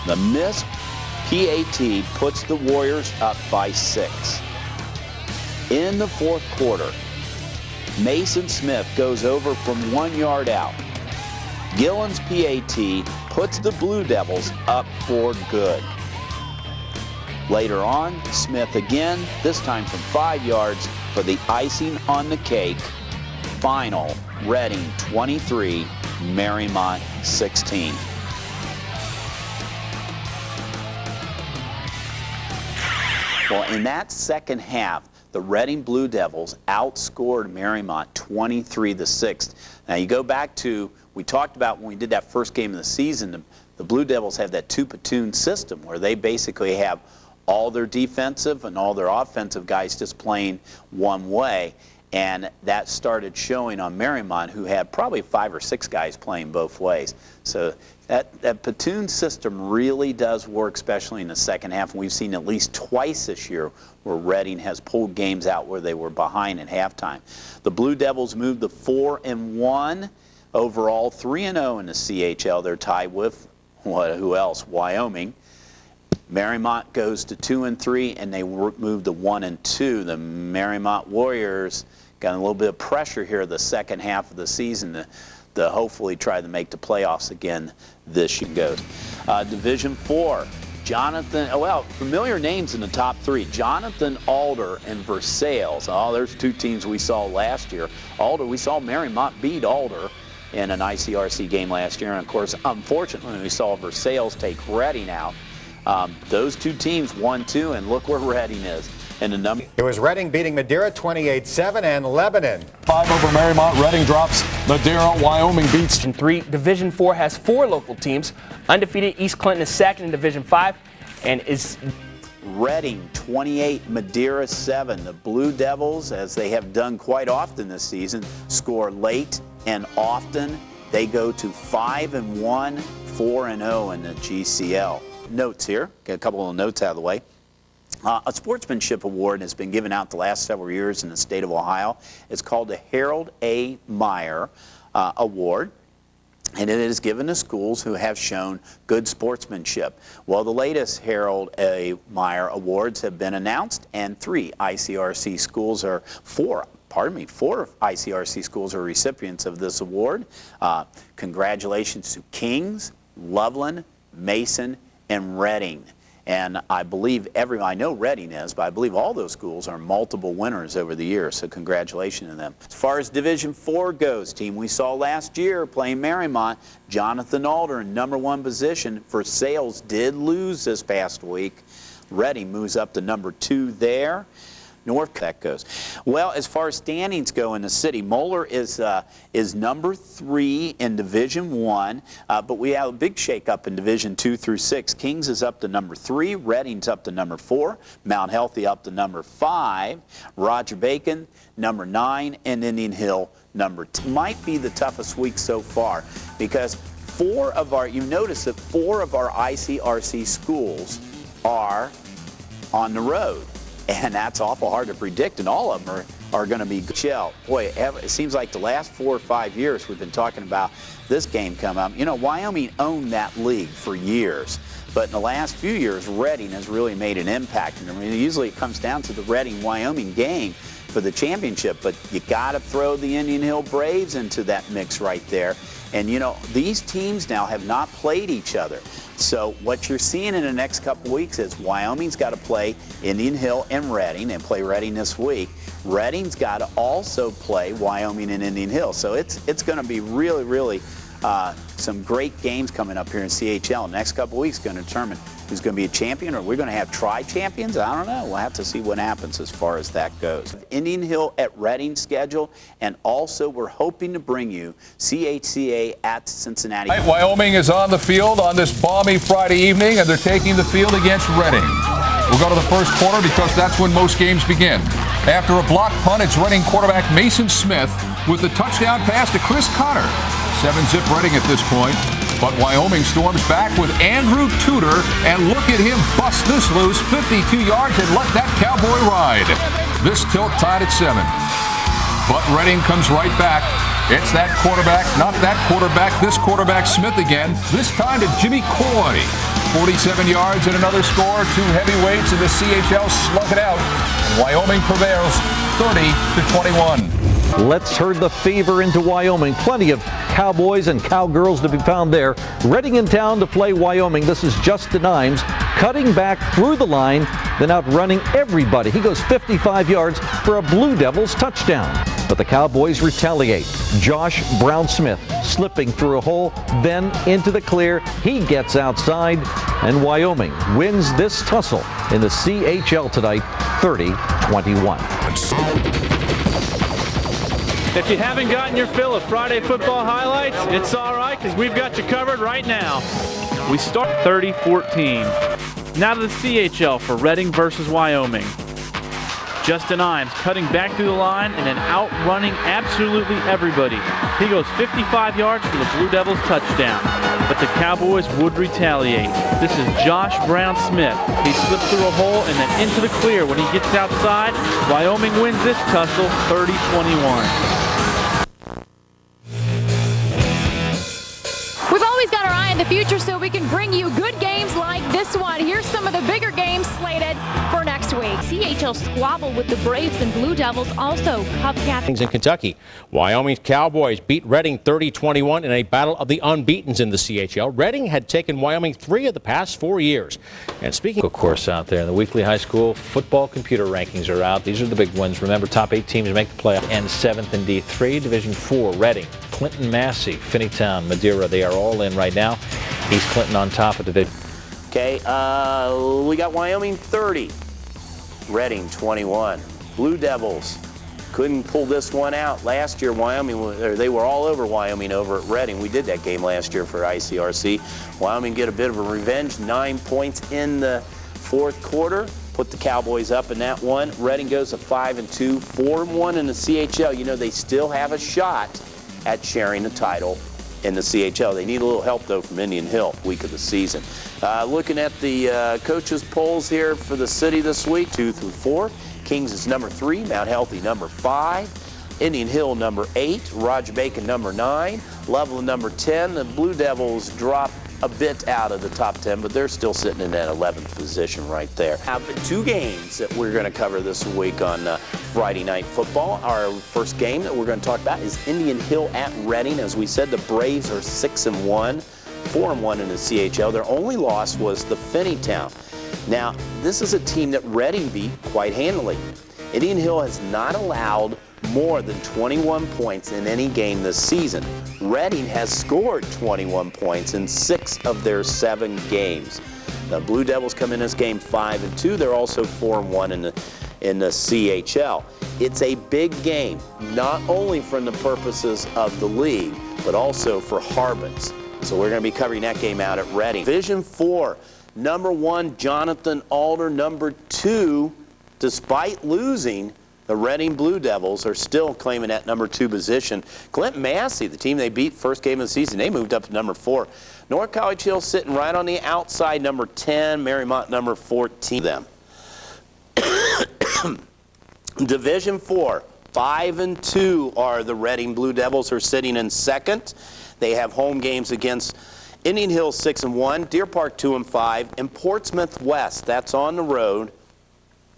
The missed PAT puts the Warriors up by 6. In the fourth quarter, Mason Smith goes over from 1 yard out. Gillen's PAT puts the Blue Devils up for good. Later on, Smith again, this time from 5 yards for the icing on the cake. Final, Reading 23, Marymount 16. Well, in that second half, the Reading Blue Devils outscored Marymount 23-6. Now you go back to, we talked about when we did that first game of the season, the Blue Devils have that 2-platoon system where they basically have all their defensive and all their offensive guys just playing one way. And that started showing on Marymount, who had probably 5 or 6 guys playing both ways. So that platoon system really does work, especially in the second half. And we've seen at least twice this year where Reading has pulled games out where they were behind at halftime. The Blue Devils moved to 4-1 overall, 3-0 in the CHL. They're tied with who else? Wyoming. Marymount goes to 2-3, and they move to 1-2. The Marymount Warriors got a little bit of pressure here the second half of the season to hopefully try to make the playoffs again this year. Goes Division 4. Jonathan, familiar names in the top 3. Jonathan Alder and Versailles. Oh, there's 2 teams we saw last year. Alder, we saw Marymount beat Alder in an ICRC game last year. And, of course, unfortunately, we saw Versailles take Reading out. Those 2 teams 1-2, and look where Reading is. And the number. It was Reading beating Madeira 28-7, and Lebanon 5 over Marymount. Reading drops Madeira. Wyoming beats. In 3, Division 4 has 4 local teams. Undefeated East Clinton is second in Division 5, and is Reading 28, Madeira 7. The Blue Devils, as they have done quite often this season, score late and often. They go to 5-1, 4-0 in the GCL. Notes here, get a couple of notes out of the way. A sportsmanship award has been given out the last several years in the state of Ohio. It's called the Harold A. Meyer Award, and it is given to schools who have shown good sportsmanship. Well, the latest Harold A. Meyer Awards have been announced, and 4 ICRC schools are recipients of this award. Congratulations to Kings, Loveland, Mason, and Reading. And I believe I know Reading is, but I believe all those schools are multiple winners over the years, so congratulations to them. As far as Division 4 goes, team we saw last year playing Marymount, Jonathan Alder in #1 position. Versailles did lose this past week. Reading moves up to #2 there. North that goes. Well, as far as standings go in the city, Moeller is #3 in Division 1, but we have a big shakeup in Division 2 through 6. Kings is up to #3, Reading's up to #4, Mount Healthy up to #5, Roger Bacon #9, and Indian Hill #10. Might be the toughest week so far because you notice that 4 of our ICRC schools are on the road. And that's awful hard to predict, and all of them are going to be shell. Boy, it seems like the last 4 or 5 years we've been talking about this game come up. You know, Wyoming owned that league for years, but in the last few years, Reading has really made an impact. And I mean, usually it comes down to the Reading-Wyoming game for the championship, but you got to throw the Indian Hill Braves into that mix right there. And, you know, these teams now have not played each other. So what you're seeing in the next couple weeks is Wyoming's got to play Indian Hill and Reading, and play Reading this week. Reading's got to also play Wyoming and Indian Hill. So it's going to be really, really some great games coming up here in CHL. Next couple weeks going to determine who's going to be a champion, or we're going to have tri-champions. I don't know. We'll have to see what happens as far as that goes. Indian Hill at Reading schedule, and also we're hoping to bring you CHCA at Cincinnati. Right, Wyoming is on the field on this balmy Friday evening, and they're taking the field against Reading. We'll go to the first quarter because that's when most games begin. After a block punt, it's Reading quarterback Mason Smith with the touchdown pass to Chris Connor. 7-zip Reading at this point. But Wyoming storms back with Andrew Tudor, and look at him bust this loose 52 yards and let that cowboy ride. This tilt tied at 7. But Reading comes right back. It's that quarterback, not that quarterback, this quarterback Smith again, this time to Jimmy Coy. 47 yards and another score. 2 heavyweights in the CHL slug it out. And Wyoming prevails 30-21. Let's herd the fever into Wyoming. Plenty of cowboys and cowgirls to be found there. Reading in town to play Wyoming. This is Justin Imes cutting back through the line, then outrunning everybody. He goes 55 yards for a Blue Devils touchdown. But the Cowboys retaliate. Josh Brown-Smith slipping through a hole, then into the clear. He gets outside, and Wyoming wins this tussle in the CHL tonight, 30-21. If you haven't gotten your fill of Friday football highlights, it's all right because we've got you covered right now. We start 30-14. Now to the CHL for Reading versus Wyoming. Justin Imes cutting back through the line and then outrunning absolutely everybody. He goes 55 yards for the Blue Devils touchdown. But the Cowboys would retaliate. This is Josh Brown-Smith. He slipped through a hole and then into the clear. When he gets outside, Wyoming wins this tussle 30-21. We've always got our eye on the future so we can bring you good games like this one. Here's some of the bigger games slated for next week. CHL squabble with the Braves and Blue Devils, also Cubcats. In Kentucky, Wyoming's Cowboys beat Reading 30-21 in a battle of the unbeatens in the CHL. Reading had taken Wyoming 3 of the past 4 years. And speaking of course out there, the weekly high school football computer rankings are out. These are the big ones. Remember, top 8 teams make the playoff. And 7th in D3, Division 4, Reading, Clinton, Massey, Finneytown, Madeira. They are all in right now. East Clinton on top of division. Okay, we got Wyoming 30, Reading 21. Blue Devils couldn't pull this one out. Last year, they were all over Wyoming over at Reading. We did that game last year for ICRC. Wyoming get a bit of a revenge, 9 points in the fourth quarter. Put the Cowboys up in that one. Reading goes to 5-2, 4-1 in the CHL. You know, they still have a shot at sharing the title in the CHL. They need a little help, though, from Indian Hill, week of the season. Looking at the coaches' polls here for the city this week, 2 through 4. Kings is number 3, Mount Healthy number 5, Indian Hill number 8, Roger Bacon number 9, Loveland number 10. The Blue Devils drop a bit out of the top 10, but they're still sitting in that 11th position right there. Have 2 games that we're going to cover this week on Friday Night Football. Our first game that we're going to talk about is Indian Hill at Reading. As we said, the Braves are 6-1, 4-1 in the CHL. Their only loss was the Finneytown. Now, this is a team that Reading beat quite handily. Indian Hill has not allowed more than 21 points in any game this season. Reading has scored 21 points in 6 of their 7 games. The Blue Devils come in this game 5-2. They're also 4-1 in the CHL. It's a big game, not only from the purposes of the league, but also for Harbins. So we're going to be covering that game out at Reading. Division 4, number 1, Jonathan Alder. Number 2, despite losing, the Reading Blue Devils are still claiming that number 2 position. Clinton Massey, the team they beat first game of the season, they moved up to number 4. North College Hill sitting right on the outside, number 10. Marymount, number 14. Them. Division 4, 5-2 are the Reading Blue Devils, are sitting in 2nd. They have home games against Indian Hill 6-1, Deer Park 2-5, and Portsmouth West, that's on the road,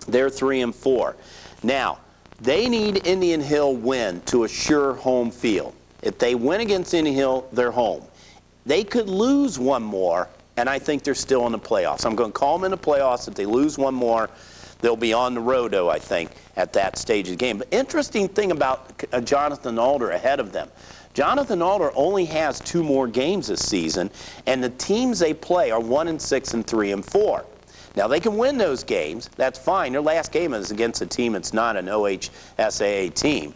they're 3-4. Now, they need Indian Hill win to assure home field. If they win against Indian Hill, they're home. They could lose one more, and I think they're still in the playoffs. I'm going to call them in the playoffs. If they lose one more, they'll be on the road, though, I think, at that stage of the game. But interesting thing about Jonathan Alder ahead of them. Jonathan Alder only has 2 more games this season, and the teams they play are 1-6 and 3-4. Now, they can win those games. That's fine. Their last game is against a team that's not an OHSAA team.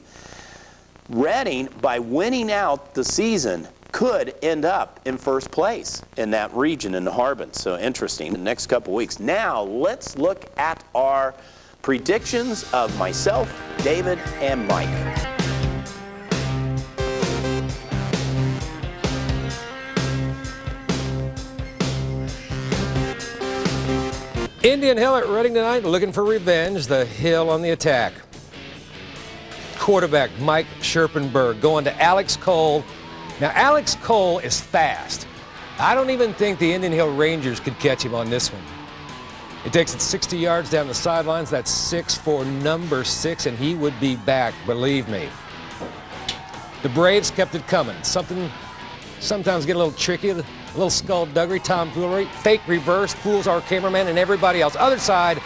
Reading, by winning out the season, could end up in first place in that region in the Harbin. So interesting the next couple weeks. Now, let's look at our predictions of myself, David, and Mike. Indian Hill at Reading tonight, looking for revenge. The Hill on the attack. Quarterback Mike Scherpenberg going to Alex Cole. Now, Alex Cole is fast. I don't even think the Indian Hill Rangers could catch him on this one. It takes it 60 yards down the sidelines. That's 6 for number 6, and he would be back, believe me. The Braves kept it coming. Sometimes get a little tricky. A little skullduggery, tomfoolery, fake reverse, fools our cameraman and everybody else. Other side,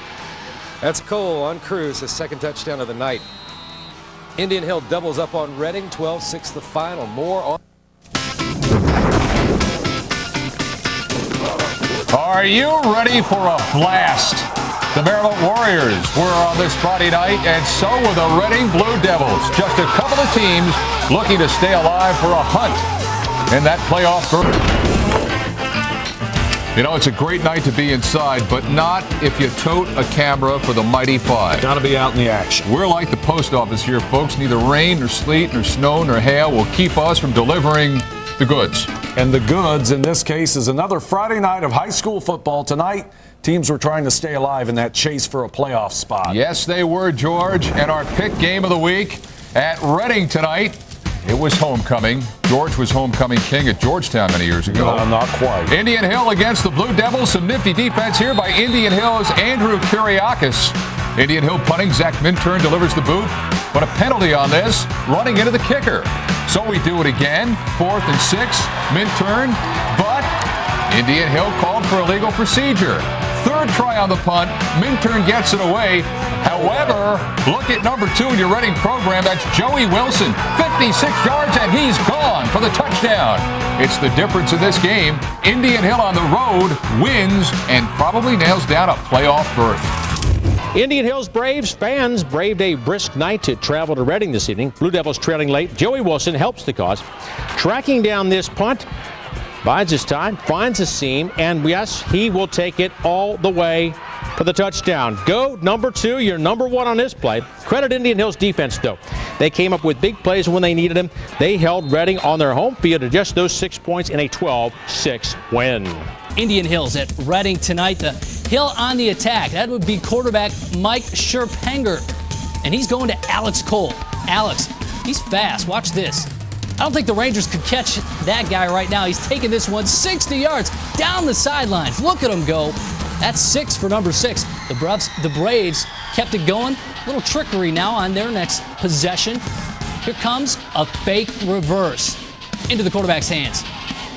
that's Cole on cruise, his 2nd touchdown of the night. Indian Hill doubles up on Reading, 12-6 the final. More on. Are you ready for a blast? The Maryland Warriors were on this Friday night, and so were the Reading Blue Devils. Just a couple of teams looking to stay alive for a hunt in that playoff group. You know, it's a great night to be inside, but not if you tote a camera for the Mighty Five. Got to be out in the action. We're like the post office here, folks. Neither rain, nor sleet, nor snow, nor hail will keep us from delivering the goods. And the goods, in this case, is another Friday night of high school football. Tonight, teams were trying to stay alive in that chase for a playoff spot. Yes, they were, George. And our pick game of the week at Reading tonight, it was homecoming. George was homecoming king at Georgetown many years ago. No, not quite. Indian Hill against the Blue Devils. Some nifty defense here by Indian Hill's Andrew Kyriakis. Indian Hill punting. Zach Minturn delivers the boot. But a penalty on this, running into the kicker. So we do it again. 4th and 6. Minturn. But Indian Hill called for illegal procedure. Third try on the punt. Minturn gets it away. However, look at number 2 in your Reading program. That's Joey Wilson. 56 yards, and he's gone for the touchdown. It's the difference in this game. Indian Hill on the road wins and probably nails down a playoff berth. Indian Hills Braves fans braved a brisk night to travel to Reading this evening. Blue Devils trailing late. Joey Wilson helps the cause. Tracking down this punt, bides his time, finds a seam, and yes, he will take it all the way for the touchdown. Go number 2, you're number 1 on this play. Credit Indian Hills defense, though. They came up with big plays when they needed them. They held Reading on their home field to just those 6 points in a 12-6 win. Indian Hills at Reading tonight. The Hill on the attack. That would be quarterback Mike Scherpenger. And he's going to Alex Cole. Alex, he's fast. Watch this. I don't think the Rangers could catch that guy right now. He's taking this one 60 yards down the sidelines. Look at him go. That's 6 for number 6. The Braves kept it going. A little trickery now on their next possession. Here comes a fake reverse into the quarterback's hands,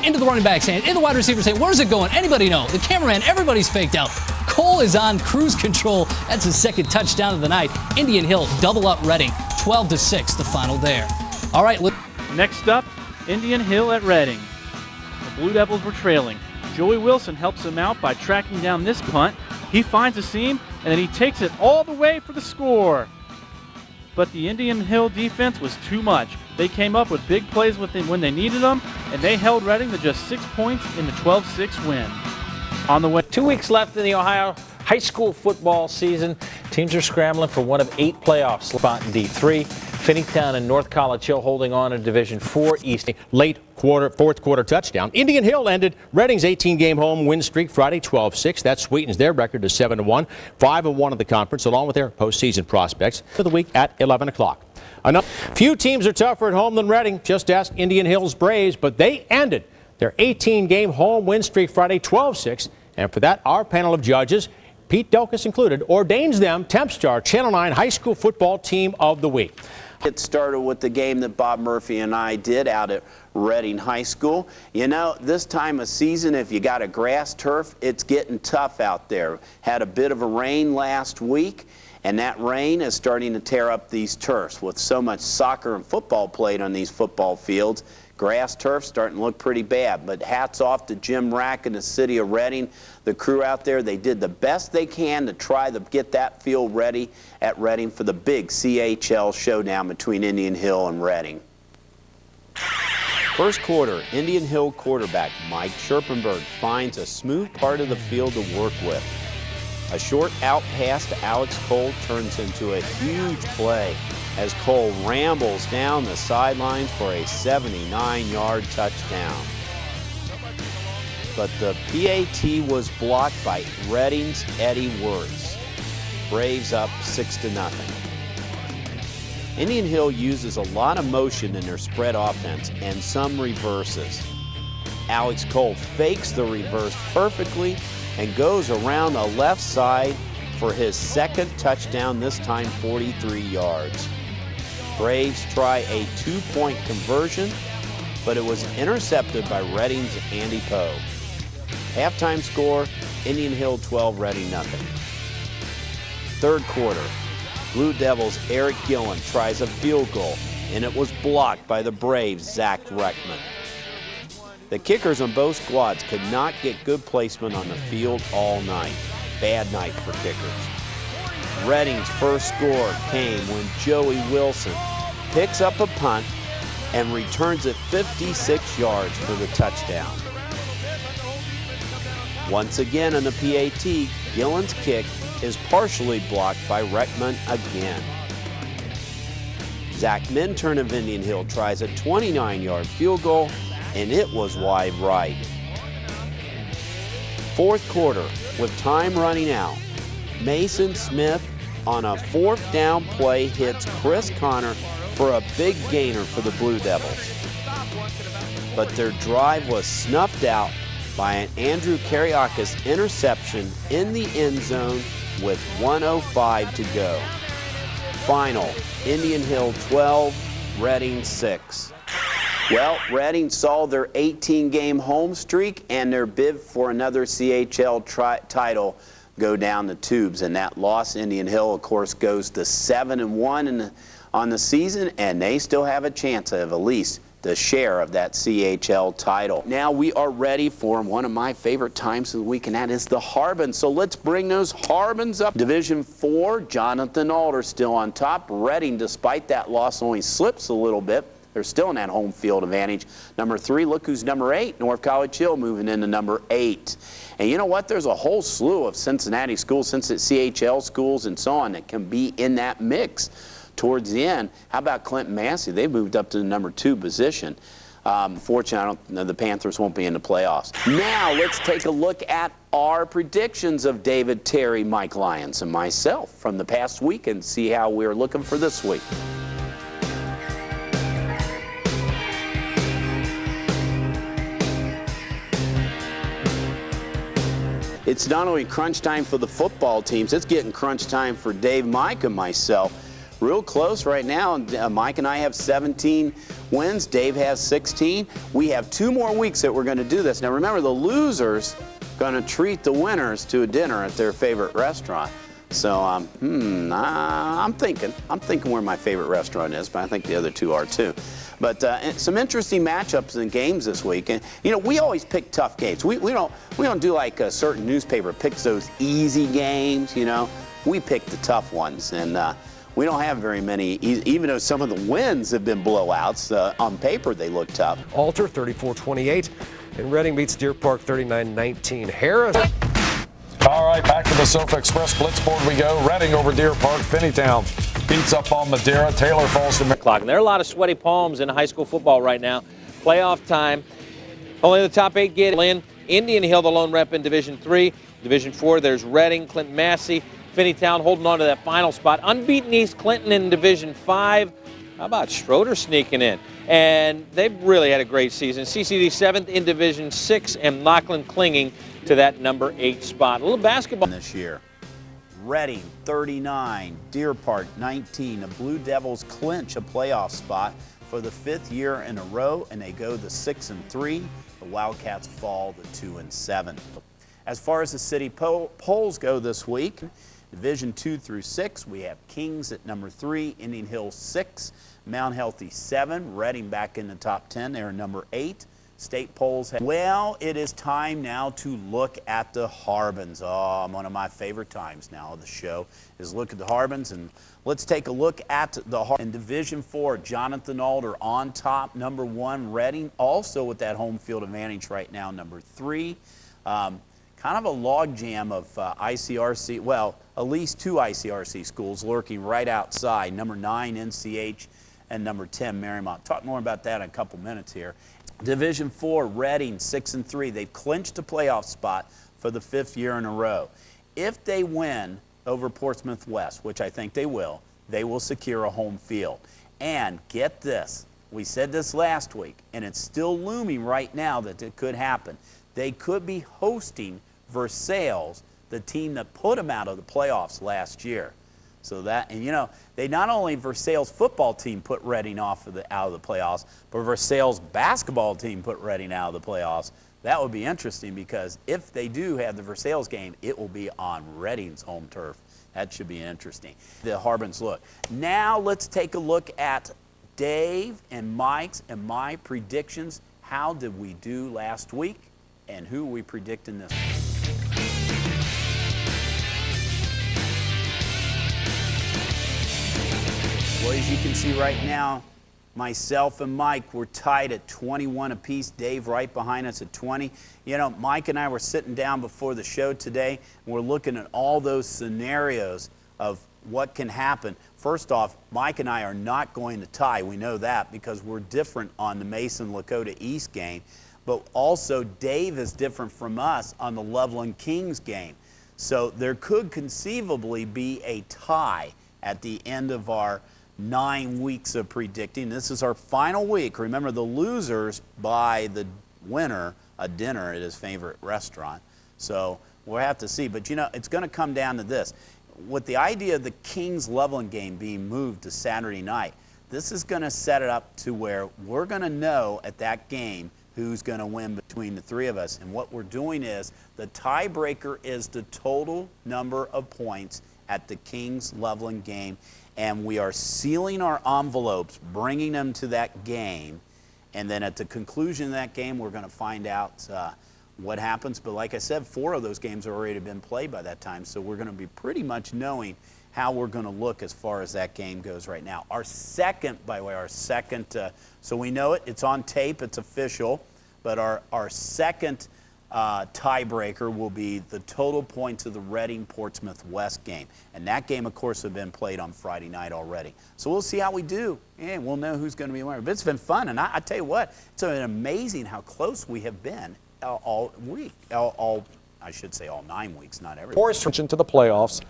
into the running back's hand, in the wide receiver's hand. Where's it going? Anybody know? The cameraman, everybody's faked out. Cole is on cruise control. That's his second touchdown of the night. Indian Hill double up Reading. 12-6, the final there. All right. Next up, Indian Hill at Reading. The Blue Devils were trailing. Joey Wilson helps him out by tracking down this punt. He finds a seam, and then he takes it all the way for the score. But the Indian Hill defense was too much. They came up with big plays when they needed them, and they held Reading to just 6 points in the 12-6 win. On the way. 2 weeks left in the Ohio high school football season. Teams are scrambling for one of 8 playoff spots in D3. Finneytown and North College Hill holding on in Division 4 East. Late fourth quarter touchdown. Indian Hill ended Reading's 18-game home win streak Friday, 12-6. That sweetens their record to 7-1, 5-1 in the conference, along with their postseason prospects for the week at 11 o'clock. Few teams are tougher at home than Reading. Just ask Indian Hills Braves, but they ended their 18-game home win streak Friday, 12-6. And for that, our panel of judges, Pete Delkus included, ordains them Tempstar Channel 9 High School Football Team of the Week. It started with the game that Bob Murphy and I did out at Reading High School. You know, this time of season, if you got a grass turf, it's getting tough out there. Had a bit of a rain last week, and that rain is starting to tear up these turfs. With so much soccer and football played on these football fields, grass turf starting to look pretty bad. But hats off to Jim Rack and the city of Reading. The crew out there, they did the best they can to try to get that field ready at Reading for the big CHL showdown between Indian Hill and Reading. First quarter, Indian Hill quarterback Mike Scherpenberg finds a smooth part of the field to work with. A short out pass to Alex Cole turns into a huge play as Cole rambles down the sidelines for a 79-yard touchdown. But the PAT was blocked by Reading's Eddie Wirtz. Braves up 6-0. Indian Hill uses a lot of motion in their spread offense and some reverses. Alex Cole fakes the reverse perfectly and goes around the left side for his second touchdown, this time 43 yards. Braves try a 2-point conversion, but it was intercepted by Reading's Andy Poe. Halftime score, Indian Hill 12, Reading nothing. Third quarter, Blue Devils' Eric Gillen tries a field goal, and it was blocked by the Braves' Zach Reckman. The kickers on both squads could not get good placement on the field all night. Bad night for kickers. Reading's first score came when Joey Wilson picks up a punt and returns it 56 yards for the touchdown. Once again on the PAT, Gillen's kick is partially blocked by Reckman again. Zach Minturn of Indian Hill tries a 29-yard field goal, and it was wide right. Fourth quarter, with time running out, Mason Smith on a fourth down play hits Chris Connor for a big gainer for the Blue Devils. But their drive was snuffed out by an Andrew Kariakis interception in the end zone with 1:05 to go. Final, Indian Hill 12, Reading 6. Well, Reading saw their 18-game home streak and their bid for another CHL title go down the tubes. And that loss, Indian Hill, of course, goes to 7-1 on the season, and they still have a chance of at least the share of that CHL title. Now we are ready for one of my favorite times of the week, and that is the Harbins. So let's bring those Harbins up. Division 4, Jonathan Alder still on top. Reading, despite that loss, only slips a little bit. They're still in that home field advantage. Number 3, look who's number 8. North College Hill moving into number 8. And you know what? There's a whole slew of Cincinnati schools, CHL schools, and so on that can be in that mix towards the end. How about Clinton Massey? They moved up to the number 2 position. Fortunately, the Panthers won't be in the playoffs. Now let's take a look at our predictions of David, Terry, Mike Lyons, and myself from the past week and see how we're looking for this week. It's not only crunch time for the football teams, it's getting crunch time for Dave, Mike, and myself. Real close right now. Mike and I have 17 wins. Dave has 16. We have 2 more weeks that we're going to do this. Now remember, the losers going to treat the winners to a dinner at their favorite restaurant. So I'm thinking where my favorite restaurant is, but I think the other 2 are too. But some interesting matchups and games this week. And you know, we always pick tough games. We don't do like a certain newspaper picks those easy games. You know, we pick the tough ones, and we don't have very many. Even though some of the wins have been blowouts, on paper they look tough. Alter 34-28, and Reading beats Deer Park 39-19. Harris. All right, back to the Sofa Express Blitzboard we go. Reading over Deer Park. Finneytown beats up on Madeira. Taylor falls to clock. And there are a lot of sweaty palms in high school football right now. Playoff time. Only the top 8 get in. Indian Hill, the lone rep in Division 3. Division 4, there's Reading, Clinton Massey, Finneytown holding on to that final spot. Unbeaten East Clinton in Division 5. How about Schroeder sneaking in? And they've really had a great season. CCD 7th in Division 6, and Lachlan clinging to that number 8 spot. A little basketball this year. Reading 39, Deer Park 19. The Blue Devils clinch a playoff spot for the 5th year in a row, and they go to 6-3. The Wildcats fall to 2-7. As far as the city polls go this week, Division 2 through 6, we have Kings at number 3, Indian Hill 6, Mount Healthy 7, Reading back in the top 10. They're number 8. State polls. Well, it is time now to look at the Harbins. Oh, one of my favorite times now of the show is look at the Harbins, and let's take a look at the Harbins. In Division 4, Jonathan Alder on top, number 1. Reading also with that home field advantage right now, number 3. Kind of a logjam of ICRC, well, at least 2 ICRC schools lurking right outside, number 9 NCH and number 10 Marymount. Talk more about that in a couple minutes here. Division 4, Reading 6-3. They've clinched a playoff spot for the 5th year in a row. If they win over Portsmouth West, which I think they will secure a home field. And get this, we said this last week, and it's still looming right now that it could happen. They could be hosting Versailles, the team that put them out of the playoffs last year. So that, and you know, they not only Versailles football team put Reading out of the playoffs, but Versailles basketball team put Reading out of the playoffs. That would be interesting because if they do have the Versailles game, it will be on Reading's home turf. That should be interesting. The Harbins look. Now let's take a look at Dave and Mike's and my predictions. How did we do last week, and who are we predicting this week? Well, as you can see right now, Myself and Mike were tied at 21 apiece. Dave right behind us at 20. You know, Mike and I were sitting down before the show today, and we're looking at all those scenarios of what can happen. First off, Mike and I are not going to tie. We know that because we're different on the Mason-Lakota East game. But also, Dave is different from us on the Loveland Kings game. So there could conceivably be a tie at the end of our 9 weeks of predicting. This is our final week. Remember, the losers buy the winner a dinner at his favorite restaurant. So we'll have to see. But, you know, it's going to come down to this. With the idea of the Kings-Loveland game being moved to Saturday night, this is going to set it up to where we're going to know at that game who's going to win between the three of us. And what we're doing is the tiebreaker is the total number of points at the Kings-Loveland game. And we are sealing our envelopes, bringing them to that game. And then at the conclusion of that game, we're going to find out what happens. But like I said, 4 of those games have already been played by that time. So we're going to be pretty much knowing how we're going to look as far as that game goes right now. Our second, so we know it. It's on tape. It's official. But our second tiebreaker will be the total points of the Reading-Portsmouth West game. And that game, of course, has been played on Friday night already. So we'll see how we do, and we'll know who's going to be winner. But it's been fun, and I tell you what, it's been amazing how close we have been all week. I should say all 9 weeks, not every week. To the playoffs.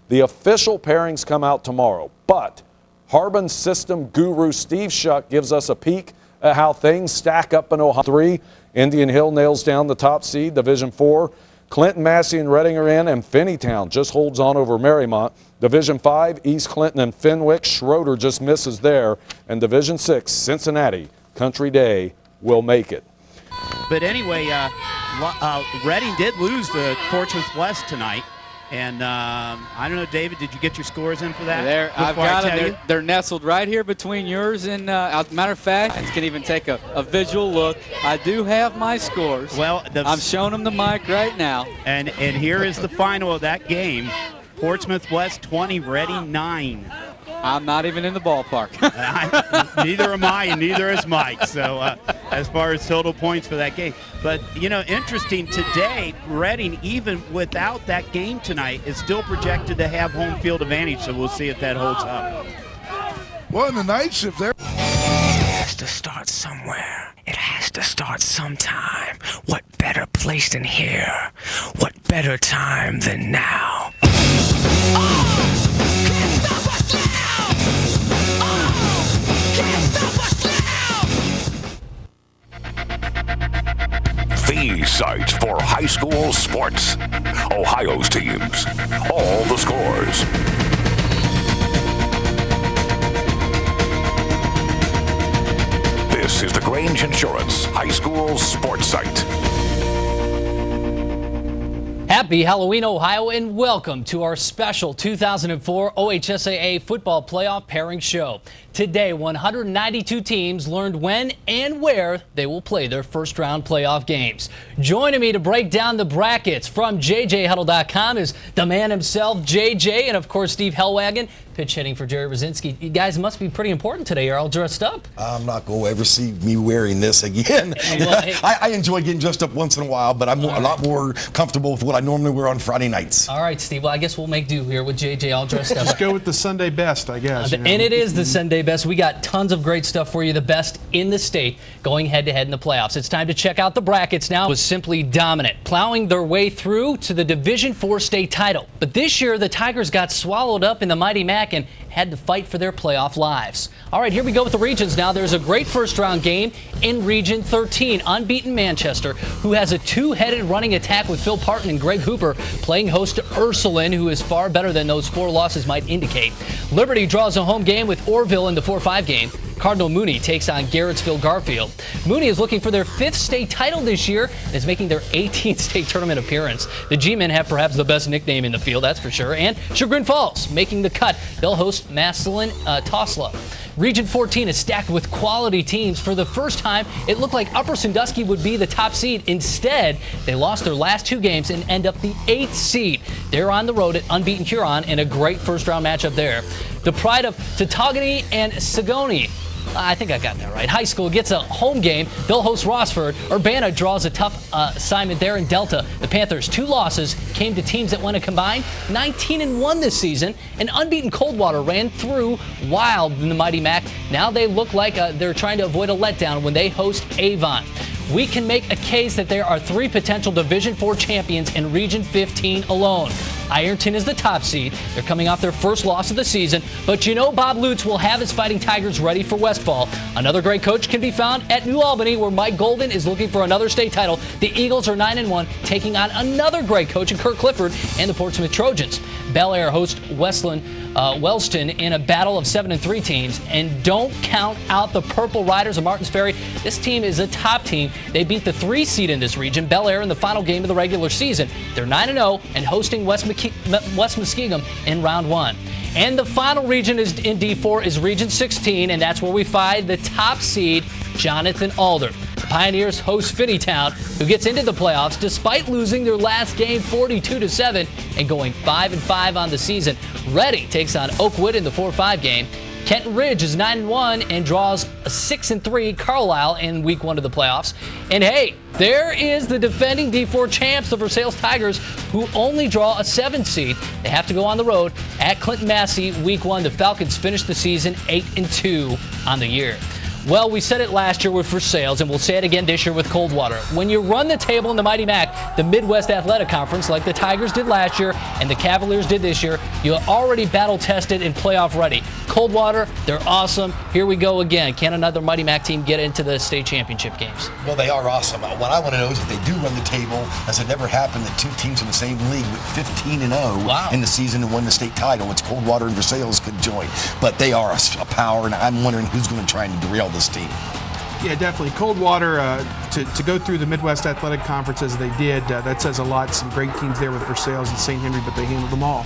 The official pairings come out tomorrow, but Harbin system guru Steve Shuck gives us a peek at how things stack up in Ohio. 3, Indian Hill nails down the top seed, Division 4. Clinton, Massey, and Reading are in, and Finneytown just holds on over Marymount. Division 5, East Clinton and Fenwick. Schroeder just misses there. And Division 6, Cincinnati, Country Day will make it. But anyway, Reading did lose to Portsmouth West tonight. And I don't know, David, did you get your scores in for that? I've got them. They're nestled right here between yours and, as a matter of fact, I can even take a visual look. I do have my scores. Well, I'm showing them the mic right now. And here is the final of that game. Portsmouth West 20, Reading 9. I'm not even in the ballpark. Neither am I, and neither is Mike. So as far as total points for that game. But, you know, interesting today, Reading, even without that game tonight, is still projected to have home field advantage. So we'll see if that holds up. Well, in the night shift there. It has to start somewhere. It has to start sometime. What better place than here? What better time than now? The site for high school sports. Ohio's teams. All the scores. This is the Grange Insurance High School Sports Site. Happy Halloween, Ohio, and welcome to our special 2004 OHSAA Football Playoff Pairing Show. Today, 192 teams learned when and where they will play their first-round playoff games. Joining me to break down the brackets from JJHuddle.com is the man himself, JJ, and, of course, Steve Hellwagon, pitch hitting for Jerry Brzezinski. You guys must be pretty important today. You're all dressed up. I'm not going to ever see me wearing this again. Well, hey. I enjoy getting dressed up once in a while, but I'm a lot more comfortable with what I normally wear on Friday nights. All right, Steve. Well, I guess we'll make do here with JJ all dressed up. Just go with the Sunday best, I guess. And it is the Sunday best. We got tons of great stuff for you, the best in the state, going head-to-head in the playoffs. It's time to check out the brackets now. It was simply dominant, plowing their way through to the Division 4 state title. But this year, the Tigers got swallowed up in the Mighty Mac and had to fight for their playoff lives. All right, here we go with the regions now. There's a great first-round game in Region 13. Unbeaten Manchester, who has a two-headed running attack with Phil Parton and Greg Hooper, playing host to Ursuline, who is far better than those 4 losses might indicate. Liberty draws a home game with Orville in the 4-5 game. Cardinal Mooney takes on Garrettsville Garfield. Mooney is looking for their 5th state title this year and is making their 18th state tournament appearance. The G-men have perhaps the best nickname in the field, that's for sure. And Chagrin Falls making the cut. They'll host Massillon Tosla. Region 14 is stacked with quality teams. For the first time, it looked like Upper Sandusky would be the top seed. Instead, they lost their last 2 games and end up the 8th seed. They're on the road at unbeaten Huron in a great first-round matchup there. The pride of Tautogany and Sagoni I think I got that right. High school gets a home game. They'll host Rossford. Urbana draws a tough assignment there in Delta. The Panthers' 2 losses came to teams that went a combined 19-1 this season. An unbeaten Coldwater ran through wild in the Mighty Mac. Now they look like they're trying to avoid a letdown when they host Avon. We can make a case that there are 3 potential Division IV champions in Region 15 alone. Ironton is the top seed. They're coming off their first loss of the season, but you know Bob Lutz will have his Fighting Tigers ready for Westfall. Another great coach can be found at New Albany, where Mike Golden is looking for another state title. The Eagles are 9-1, taking on another great coach in Kirk Clifford and the Portsmouth Trojans. Bel Air hosts Wellston in a battle of 7-3 teams. And don't count out the Purple Riders of Martins Ferry. This team is a top team. They beat the 3 seed in this region, Bel Air, in the final game of the regular season. They're 9-0 and hosting West Muskingum in round 1. And the final region is in D4 is Region 16, and that's where we find the top seed, Jonathan Alder. The Pioneers host Finneytown, who gets into the playoffs despite losing their last game 42-7 and going 5-5 on the season. Reading takes on Oakwood in the 4-5 game. Kenton Ridge is 9-1 and draws a 6-3 Carlisle in week 1 of the playoffs. And hey, there is the defending D4 champs, the Versailles Tigers, who only draw a 7 seed. They have to go on the road at Clinton Massey week 1. The Falcons finished the season 8-2 on the year. Well, we said it last year with Versailles, and we'll say it again this year with Coldwater. When you run the table in the Mighty Mac, the Midwest Athletic Conference, like the Tigers did last year and the Cavaliers did this year, you're already battle-tested and playoff ready. Coldwater, they're awesome. Here we go again. Can another Mighty Mac team get into the state championship games? Well, they are awesome. What I want to know is if they do run the table, has it never happened that 2 teams in the same league with 15-0 in the season and won the state title? It's Coldwater and Versailles could join. But they are a power, and I'm wondering who's going to try and derail this team. Yeah, definitely. Coldwater, to go through the Midwest Athletic Conference as they did, that says a lot. Some great teams there with Versailles and St. Henry, but they handled them all.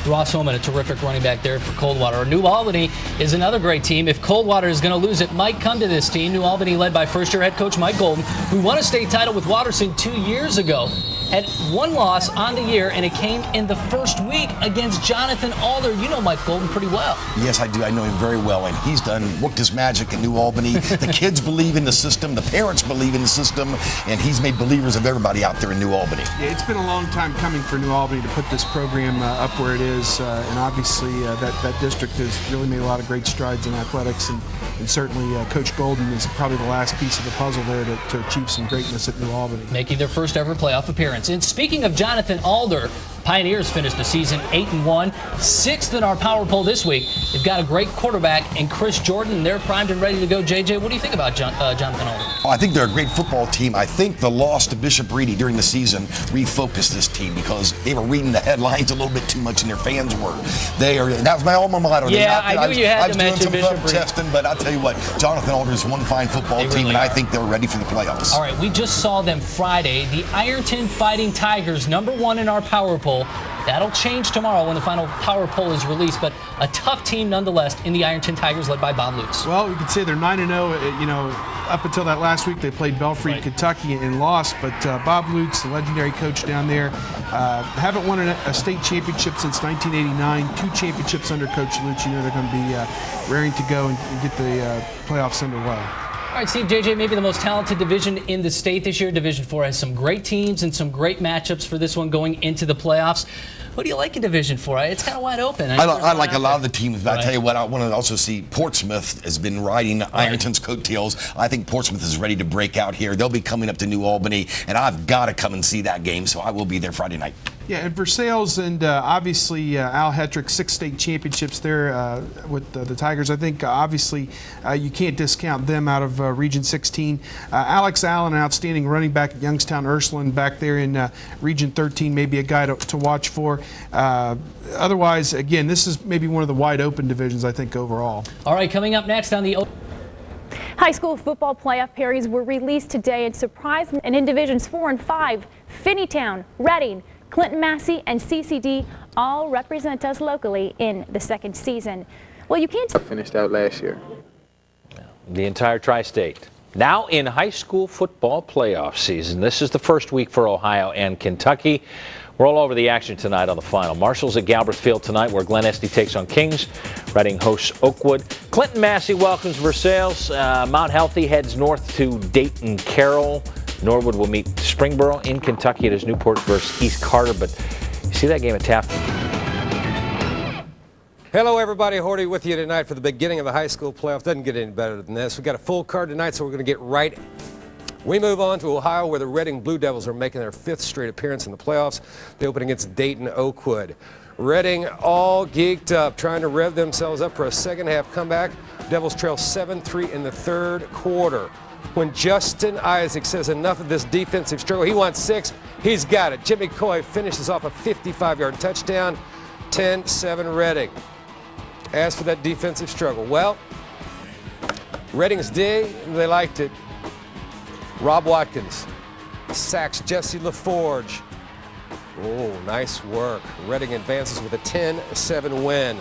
Ross Holman, a terrific running back there for Coldwater. New Albany is another great team. If Coldwater is going to lose, it might come to this team. New Albany, led by first-year head coach Mike Golden, who won a state title with Watterson 2 years ago, had 1 loss on the year, and it came in the first week against Jonathan Alder. You know Mike Golden pretty well. Yes, I do. I know him very well, and he's worked his magic in New Albany. The kids believe in the system. The parents believe in the system, and he's made believers of everybody out there in New Albany. Yeah, it's been a long time coming for New Albany to put this program up where it is, and obviously that district has really made a lot of great strides in athletics, and certainly Coach Golden is probably the last piece of the puzzle there to achieve some greatness at New Albany. Making their first ever playoff appearance. And speaking of Jonathan Alder, Pioneers finished the season 8-1, 6th in our power poll this week. They've got a great quarterback in Chris Jordan, and they're primed and ready to go. JJ, what do you think about Jonathan Alder? Oh, I think they're a great football team. I think the loss to Bishop Reedy during the season refocused this team because they were reading the headlines a little bit too much, and their fans were. That was my alma mater. Yeah, I knew you had to mention Bishop Reedy. Testing, but I'll tell you what, Jonathan Alder is one fine football team, and I think they're ready for the playoffs. All right, we just saw them Friday. The Ironton Fighting Tigers, #1 in our power poll. That'll change tomorrow when the final power poll is released, but a tough team nonetheless in the Ironton Tigers led by Bob Lutz. Well, we could say they're 9-0. Up until that last week, they played Belfry, Kentucky, and lost. But Bob Lutz, the legendary coach down there, haven't won a state championship since 1989. 2 championships under Coach Lutz. You know they're going to be raring to go and get the playoffs underway. All right, Steve, JJ, maybe the most talented division in the state this year. Division 4 has some great teams and some great matchups for this one going into the playoffs. Who do you like in Division 4? It's kind of wide open. I like a lot of the teams, but I tell you what, I want to also see Portsmouth has been riding Ironton's coattails. I think Portsmouth is ready to break out here. They'll be coming up to New Albany, and I've got to come and see that game, so I will be there Friday night. Yeah, and Versailles and obviously Al Hetrick, 6 state championships there with the Tigers. I think obviously you can't discount them out of Region 16. Alex Allen, an outstanding running back at Youngstown Ursuline back there in Region 13, maybe a guy to watch for. Otherwise, again, this is maybe one of the wide open divisions, I think, overall. All right, coming up next on the high school football playoff pairings were released today, and surprisingly, and in Divisions 4 and 5, Finneytown, Reading, Clinton Massey, and CCD all represent us locally in the second season. Well, you can't finished out last year. The entire tri-state. Now in high school football playoff season. This is the first week for Ohio and Kentucky. We're all over the action tonight on the final. Marshall's at Galbraith Field tonight, where Glen Estee takes on Kings. Reading hosts Oakwood. Clinton Massey welcomes Versailles. Mount Healthy heads north to Dayton Carroll. Norwood will meet Springboro in Kentucky. It is Newport versus East Carter. But you see that game at Taft. Hello, everybody. Horty with you tonight for the beginning of the high school playoff. Doesn't get any better than this. We've got a full card tonight, so we're going to get right. We move on to Ohio, where the Reading Blue Devils are making their 5th straight appearance in the playoffs. They open against Dayton Oakwood. Reading all geeked up, trying to rev themselves up for a second-half comeback. Devils trail 7-3 in the 3rd quarter. When Justin Isaac says enough of this defensive struggle, he wants 6. He's got it. Jimmy Coy finishes off a 55-yard touchdown. 10-7 Reading. As for that defensive struggle, well, Reading's D, they liked it. Rob Watkins sacks Jesse LaForge. Oh, nice work. Reading advances with a 10-7 win.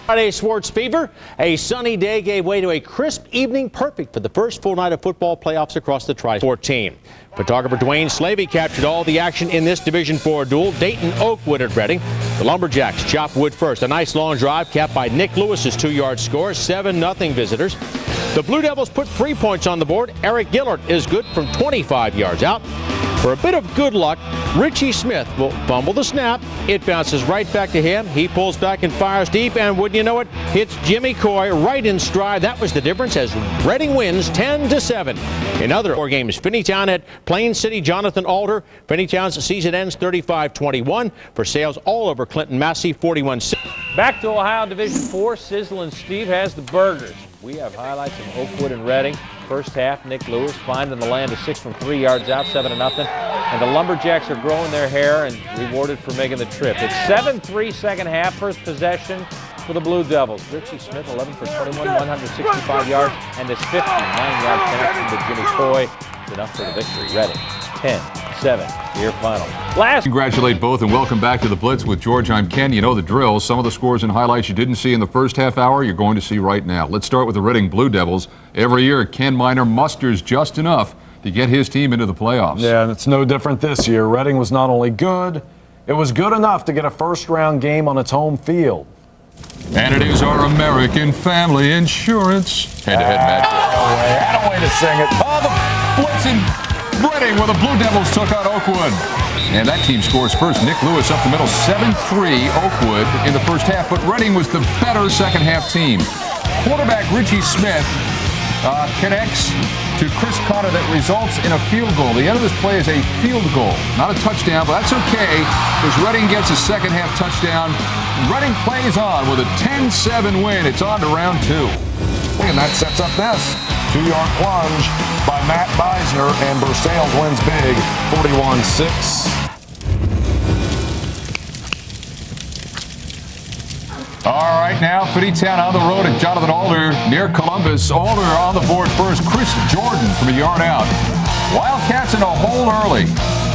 Friday Sports Fever. A sunny day gave way to a crisp evening, perfect for the first full night of football playoffs across the Tri-Sport team. Photographer Dwayne Slavey captured all the action in this Division IV duel. Dayton Oakwood at Reading. The Lumberjacks chop wood first. A nice long drive capped by Nick Lewis's 2-yard score. 7-0 visitors. The Blue Devils put 3 points on the board. Eric Gillard is good from 25 yards out. For a bit of good luck, Richie Smith will fumble the snap. It bounces right back to him. He pulls back and fires deep, and wouldn't you know it, hits Jimmy Coy right in stride. That was the difference as Reading wins 10-7. In other 4 games, Finneytown at Plain City, Jonathan Alder. Finneytown's season ends 35-21. For sales all over Clinton Massey, 41-6. Back to Ohio Division IV, Sizzlin' Steve has the burgers. We have highlights of Oakwood and Reading. First half, Nick Lewis finding the land of 6 from 3 yards out, 7-0. And the Lumberjacks are growing their hair and rewarded for making the trip. It's 7-3 second half, first possession for the Blue Devils. Richie Smith, 11 for 21, 165 yards, and his 59-yard connection to Jimmy Coy is enough for the victory. Reading, 10-7, year final. Congratulate both and welcome back to the Blitz with George. I'm Ken. You know the drill. Some of the scores and highlights you didn't see in the first half hour, you're going to see right now. Let's start with the Reading Blue Devils. Every year, Ken Miner musters just enough to get his team into the playoffs. Yeah, and it's no different this year. Reading was not only good, it was good enough to get a first-round game on its home field. And it is our American Family Insurance head-to-head match. Had a way to sing it. Oh, the Blitz in Reading, where the Blue Devils took on Oakwood. And that team scores first. Nick Lewis up the middle, 7-3 Oakwood in the first half, but Reading was the better second-half team. Quarterback Richie Smith connects to Chris Conner that results in a field goal. The end of this play is a field goal, not a touchdown, but that's okay because Reading gets a second-half touchdown. Reading plays on with a 10-7 win. It's on to round 2. And that sets up this 2-yard plunge by Matt Beisner, and Versailles wins big, 41-6. All right, now Finneytown on the road at Jonathan Alder near Columbus. Alder on the board first. Chris Jordan from a yard out. Wildcats in a hole early.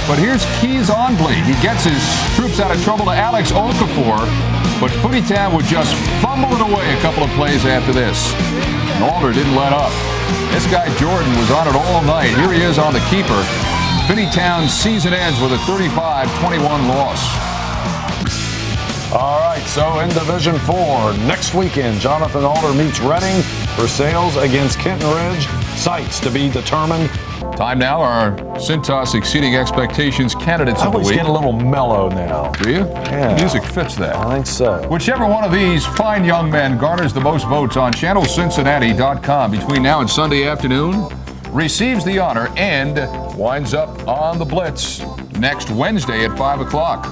But here's Keys Onbley. He gets his troops out of trouble to Alex Okafor. But Finneytown would just fumble it away a couple of plays after this. And Alder didn't let up. This guy Jordan was on it all night. Here he is on the keeper. Finneytown's season ends with a 35-21 loss. All right, so in Division 4, next weekend, Jonathan Alder meets Reading. Versailles against Kenton Ridge. Sites to be determined. Time now, our Cintas Exceeding Expectations candidates of the week. I always get a little mellow now. Do you? Yeah. Music fits that. I think so. Whichever one of these fine young men garners the most votes on channelcincinnati.com between now and Sunday afternoon receives the honor and winds up on the Blitz next Wednesday at 5 o'clock.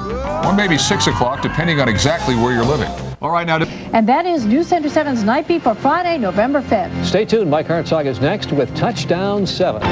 Or maybe 6 o'clock, depending on exactly where you're living. All right, now. And that is News Center 7's Night Beat for Friday, November 5th. Stay tuned. Mike Hartzog is next with Touchdown 7.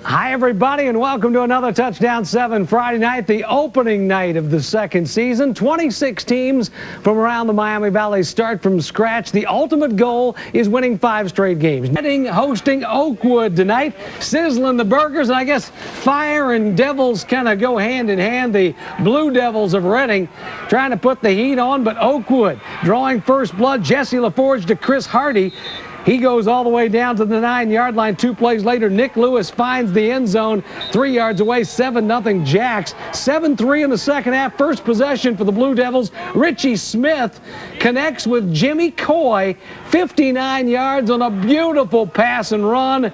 Hi, everybody, and welcome to another Touchdown 7 Friday night, the opening night of the second season. 26 teams from around the Miami Valley start from scratch. The ultimate goal is winning 5 straight games. Reading hosting Oakwood tonight, sizzling the burgers, and I guess fire and Devils kind of go hand in hand. The Blue Devils of Reading trying to put the heat on, but Oakwood drawing first blood. Jesse LaForge to Chris Hardy. He goes all the way down to the 9-yard line. 2 plays later, Nick Lewis finds the end zone 3 yards away, 7-0 Jacks. 7-3 in the second half. First possession for the Blue Devils. Richie Smith connects with Jimmy Coy, 59 yards on a beautiful pass and run.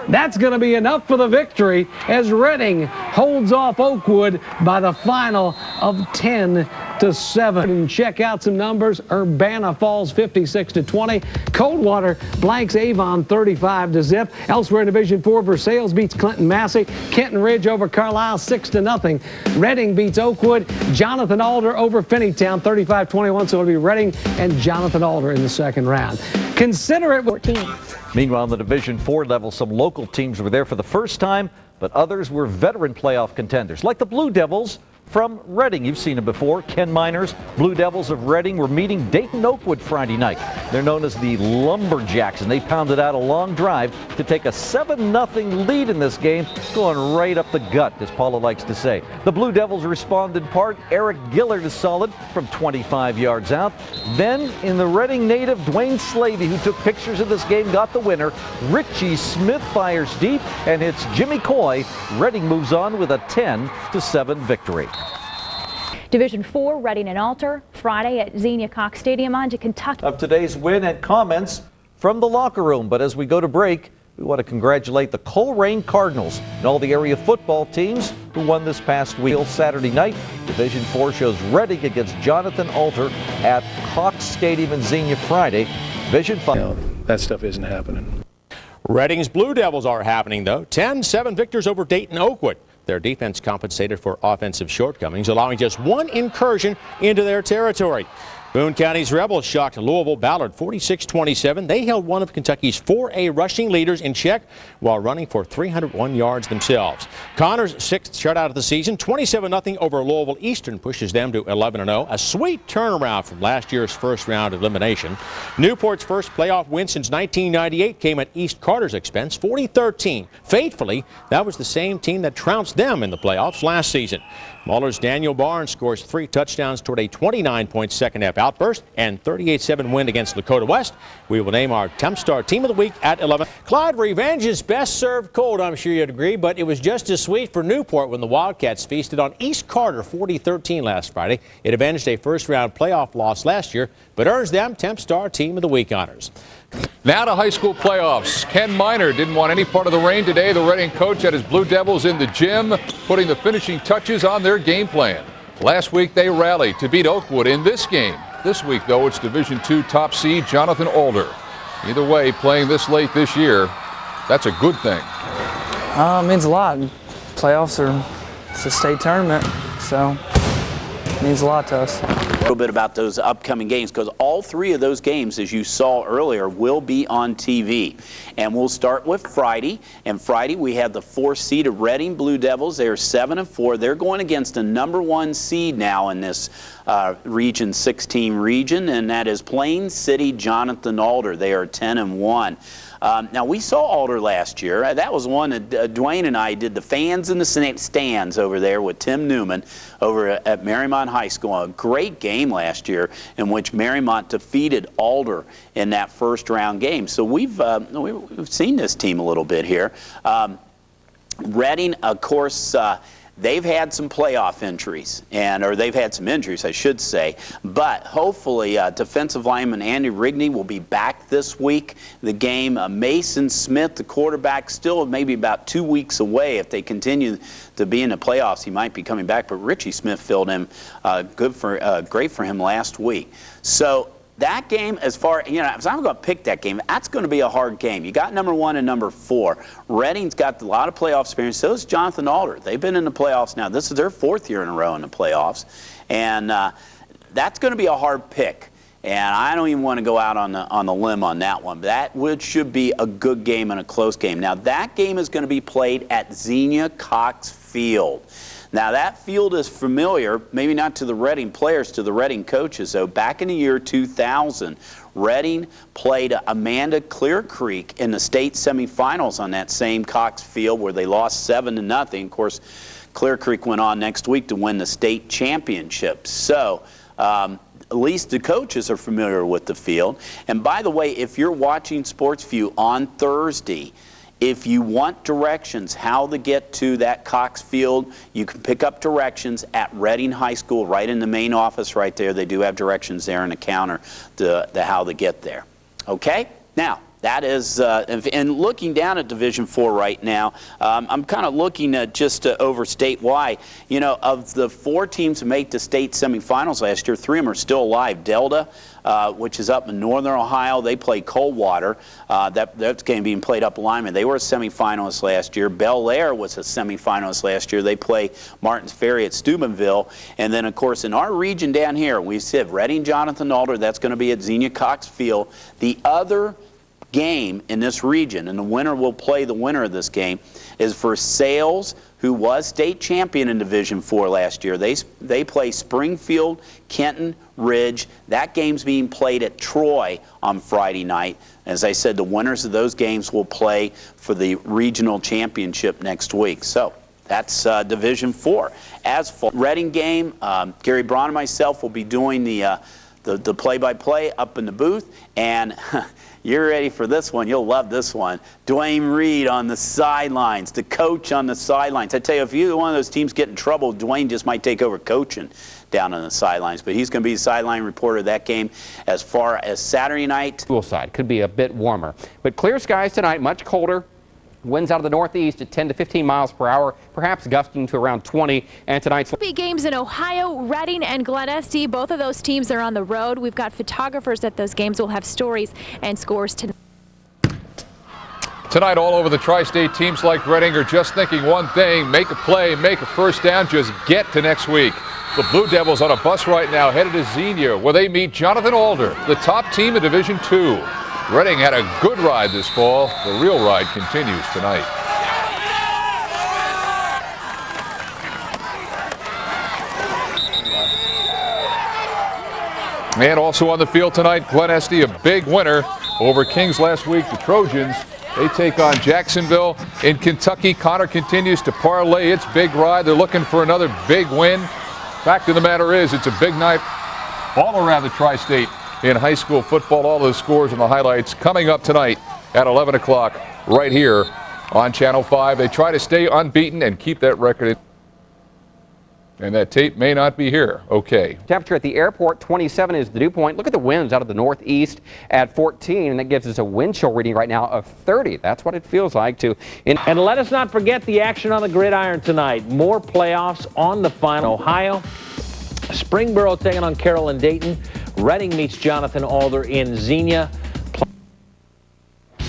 That's going to be enough for the victory as Reading holds off Oakwood by the final of 10-7. And check out some numbers. Urbana falls 56-20. Coldwater blanks Avon 35-0. Elsewhere in Division 4, Versailles beats Clinton Massey. Kenton Ridge over Carlisle 6-0. Reading beats Oakwood. Jonathan Alder over Finneytown 35-21. So it'll be Reading and Jonathan Alder in the second round. Consider it 14. Meanwhile, in the Division 4 level, some local teams were there for the first time, but others were veteran playoff contenders, like the Blue Devils from Reading. You've seen them before. Ken Miners, Blue Devils of Reading, were meeting Dayton Oakwood Friday night. They're known as the Lumberjacks, and they pounded out a long drive to take a 7-0 lead in this game, going right up the gut, as Paula likes to say. The Blue Devils respond in part. Eric Gillard is solid from 25 yards out. Then, in the Reading native, Dwayne Slavey, who took pictures of this game, got the winner. Richie Smith fires deep and hits Jimmy Coy. Reading moves on with a 10-7 victory. Division 4, Reading and Alter, Friday at Xenia Cox Stadium on to Kentucky. Of today's win and comments from the locker room. But as we go to break, we want to congratulate the Coleraine Cardinals and all the area football teams who won this past week. Saturday night, Division 4 shows Reading against Jonathan Alter at Cox Stadium in Xenia Friday. Division 5. That stuff isn't happening. Reading's Blue Devils are happening, though. 10-7 victors over Dayton Oakwood. Their defense compensated for offensive shortcomings, allowing just one incursion into their territory. Boone County's Rebels shocked Louisville Ballard 46-27. They held one of Kentucky's 4A rushing leaders in check while running for 301 yards themselves. Connor's 6th shutout of the season, 27-0 over Louisville Eastern, pushes them to 11-0. A sweet turnaround from last year's first round elimination. Newport's first playoff win since 1998 came at East Carter's expense, 40-13. Fatefully, that was the same team that trounced them in the playoffs last season. Muller's Daniel Barnes scores 3 touchdowns toward a 29-point second-half outburst and 38-7 win against Lakota West. We will name our Tempstar Team of the Week at 11. Clyde, revenge is best served cold, I'm sure you'd agree, but it was just as sweet for Newport when the Wildcats feasted on East Carter 40-13 last Friday. It avenged a first-round playoff loss last year, but earns them Tempstar Team of the Week honors. Now to high school playoffs. Ken Miner didn't want any part of the rain today. The Reading coach had his Blue Devils in the gym, putting the finishing touches on their game plan. Last week they rallied to beat Oakwood in this game. This week, though, it's Division II top seed Jonathan Alder. Either way, playing this late this year, that's a good thing. It means a lot. Playoffs it's a state tournament, so it means a lot to us. A little bit about those upcoming games, because all 3 of those games, as you saw earlier, will be on TV. And we'll start with Friday. And Friday we have the 4th seed of Reading Blue Devils. They are 7-4. They're going against a #1 seed now in this Region 16 region, and that is Plain City Jonathan Alder. They are 10-1. Now, we saw Alder last year. That was one that Dwayne and I did the fans in the stands over there with Tim Newman over at Marymount High School. A great game last year in which Marymount defeated Alder in that first-round game. So we've seen this team a little bit here. Reading, of course, they've had some playoff injuries, or they've had some injuries, I should say. But hopefully, defensive lineman Andy Rigney will be back this week. The game, Mason Smith, the quarterback, still maybe about 2 weeks away. If they continue to be in the playoffs, he might be coming back. But Richie Smith filled him great for him last week. So that game, if I'm going to pick that game, that's going to be a hard game. You got #1 and #4. Reading's got a lot of playoff experience. So does Jonathan Alder. They've been in the playoffs now. This is their 4th year in a row in the playoffs. And that's going to be a hard pick. And I don't even want to go out on the limb on that one. That should be a good game and a close game. Now, that game is going to be played at Xenia Cox Field. Now, that field is familiar, maybe not to the Reading players, to the Reading coaches, though. Back in the year 2000, Reading played Amanda Clear Creek in the state semifinals on that same Cox Field where they lost 7-0. Of course, Clear Creek went on next week to win the state championship. So, at least the coaches are familiar with the field. And by the way, if you're watching SportsView on Thursday, if you want directions how to get to that Cox Field, you can pick up directions at Reading High School right in the main office right there. They do have directions there on the counter to how to get there. Okay? Now, that is, and looking down at Division IV right now, I'm kind of looking at just to overstate why. You know, of the 4 teams who made the state semifinals last year, 3 of them are still alive. Delta, which is up in northern Ohio, they play Coldwater. That's game being played up Lyman. They were a semifinalist last year. Bel Air was a semifinalist last year. They play Martins Ferry at Steubenville. And then, of course, in our region down here, we said Reading Jonathan Alder, that's going to be at Xenia Cox Field. The other game in this region, and the winner will play the winner of this game, is for Sales, who was state champion in Division IV last year. They play Springfield, Kenton, Ridge. That game's being played at Troy on Friday night. As I said, the winners of those games will play for the regional championship next week. So that's Division IV. As for Reading game, Gary Braun and myself will be doing the play-by-play up in the booth, and you're ready for this one. You'll love this one. Dwayne Reed on the sidelines, the coach on the sidelines. I tell you, if you're one of those teams get in trouble, Dwayne just might take over coaching down on the sidelines. But he's going to be the sideline reporter of that game. As far as Saturday night, School side could be a bit warmer, but clear skies tonight, much colder. Winds out of the northeast at 10 to 15 miles per hour, perhaps gusting to around 20. And tonight's big games in Ohio, Reading and Glen Estee. Both of those teams are on the road. We've got photographers at those games. We'll have stories and scores tonight. Tonight, all over the tri-state, teams like Reading are just thinking one thing: make a play, make a first down, just get to next week. The Blue Devils on a bus right now headed to Xenia, where they meet Jonathan Alder, the top team in Division II. Reading had a good ride this fall. The real ride continues tonight. And also on the field tonight, Glen Estee, a big winner over Kings last week. The Trojans, they take on Jacksonville in Kentucky. Connor continues to parlay its big ride. They're looking for another big win. Fact of the matter is, it's a big night all around the tri-state in high school football. All the scores and the highlights coming up tonight at 11 o'clock right here on Channel 5. They try to stay unbeaten and keep that record. And that tape may not be here. Okay. Temperature at the airport, 27 is the dew point. Look at the winds out of the northeast at 14, and that gives us a wind chill reading right now of 30. That's what it feels like to. And let us not forget the action on the gridiron tonight. More playoffs on the final. Ohio, Springboro taking on Carroll and Dayton. Reading meets Jonathan Alder in Xenia.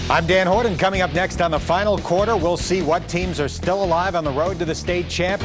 I'm Dan Horton. Coming up next on the final quarter, we'll see what teams are still alive on the road to the state champ.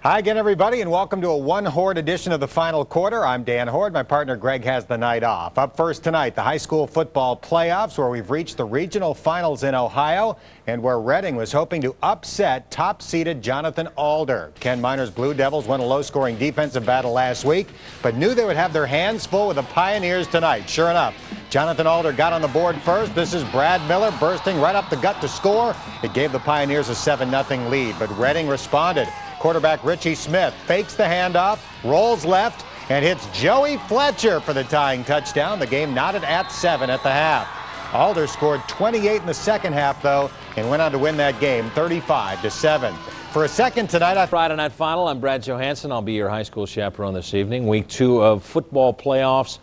Hi again, everybody, and welcome to a one-horde edition of the final quarter. I'm Dan Horde. My partner Greg has the night off. Up first tonight, the high school football playoffs, where we've reached the regional finals in Ohio and where Reading was hoping to upset top-seeded Jonathan Alder. Ken Miner's Blue Devils won a low-scoring defensive battle last week, but knew they would have their hands full with the Pioneers tonight. Sure enough, Jonathan Alder got on the board first. This is Brad Miller bursting right up the gut to score. It gave the Pioneers a 7-0 lead, but Reading responded. Quarterback Richie Smith fakes the handoff, rolls left, and hits Joey Fletcher for the tying touchdown. The game knotted at 7 at the half. Alder scored 28 in the second half, though, and went on to win that game 35-7. For a second tonight, Friday Night Final, I'm Brad Johansson. I'll be your high school chaperone this evening. Week 2 of football playoffs.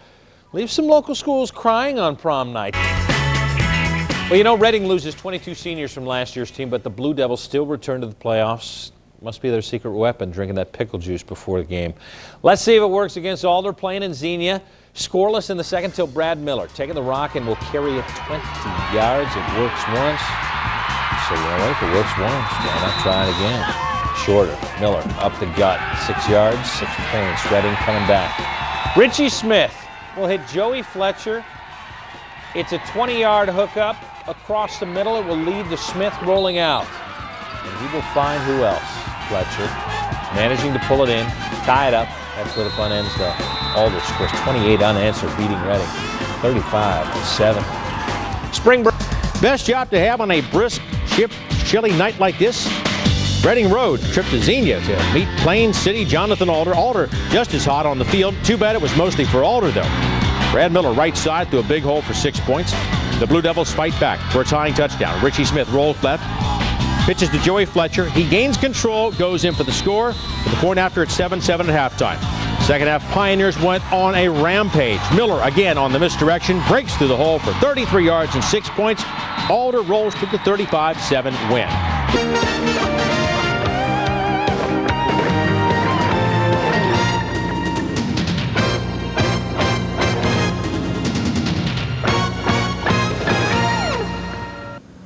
Leave some local schools crying on prom night. Well, you know, Reading loses 22 seniors from last year's team, but the Blue Devils still return to the playoffs. Must be their secret weapon, drinking that pickle juice before the game. Let's see if it works against Alder playing in Xenia. Scoreless in the second till Brad Miller taking the rock and will carry it 20 yards. It works once. So, you know, if it works once, why not try it again? Shorter. Miller up the gut. 6 yards, 6 points. Reading coming back. Richie Smith will hit Joey Fletcher. It's a 20-yard hookup across the middle. It will lead to Smith rolling out. And he will find who else? Fletcher managing to pull it in, tie it up. That's where the fun ends, though. Alder scores 28 unanswered, beating Reading 35-7. Springboro. Best job to have on a brisk, chilly night like this? Reading Road trip to Xenia to meet Plain City Jonathan Alder. Alder just as hot on the field. Too bad it was mostly for Alder, though. Brad Miller right side through a big hole for 6 points. The Blue Devils fight back for a tying touchdown. Richie Smith rolls left. Pitches to Joey Fletcher. He gains control, goes in for the score. With the point after, it's 7-7 at halftime. Second half, Pioneers went on a rampage. Miller again on the misdirection, breaks through the hole for 33 yards and 6 points. Alder rolls to the 35-7 win.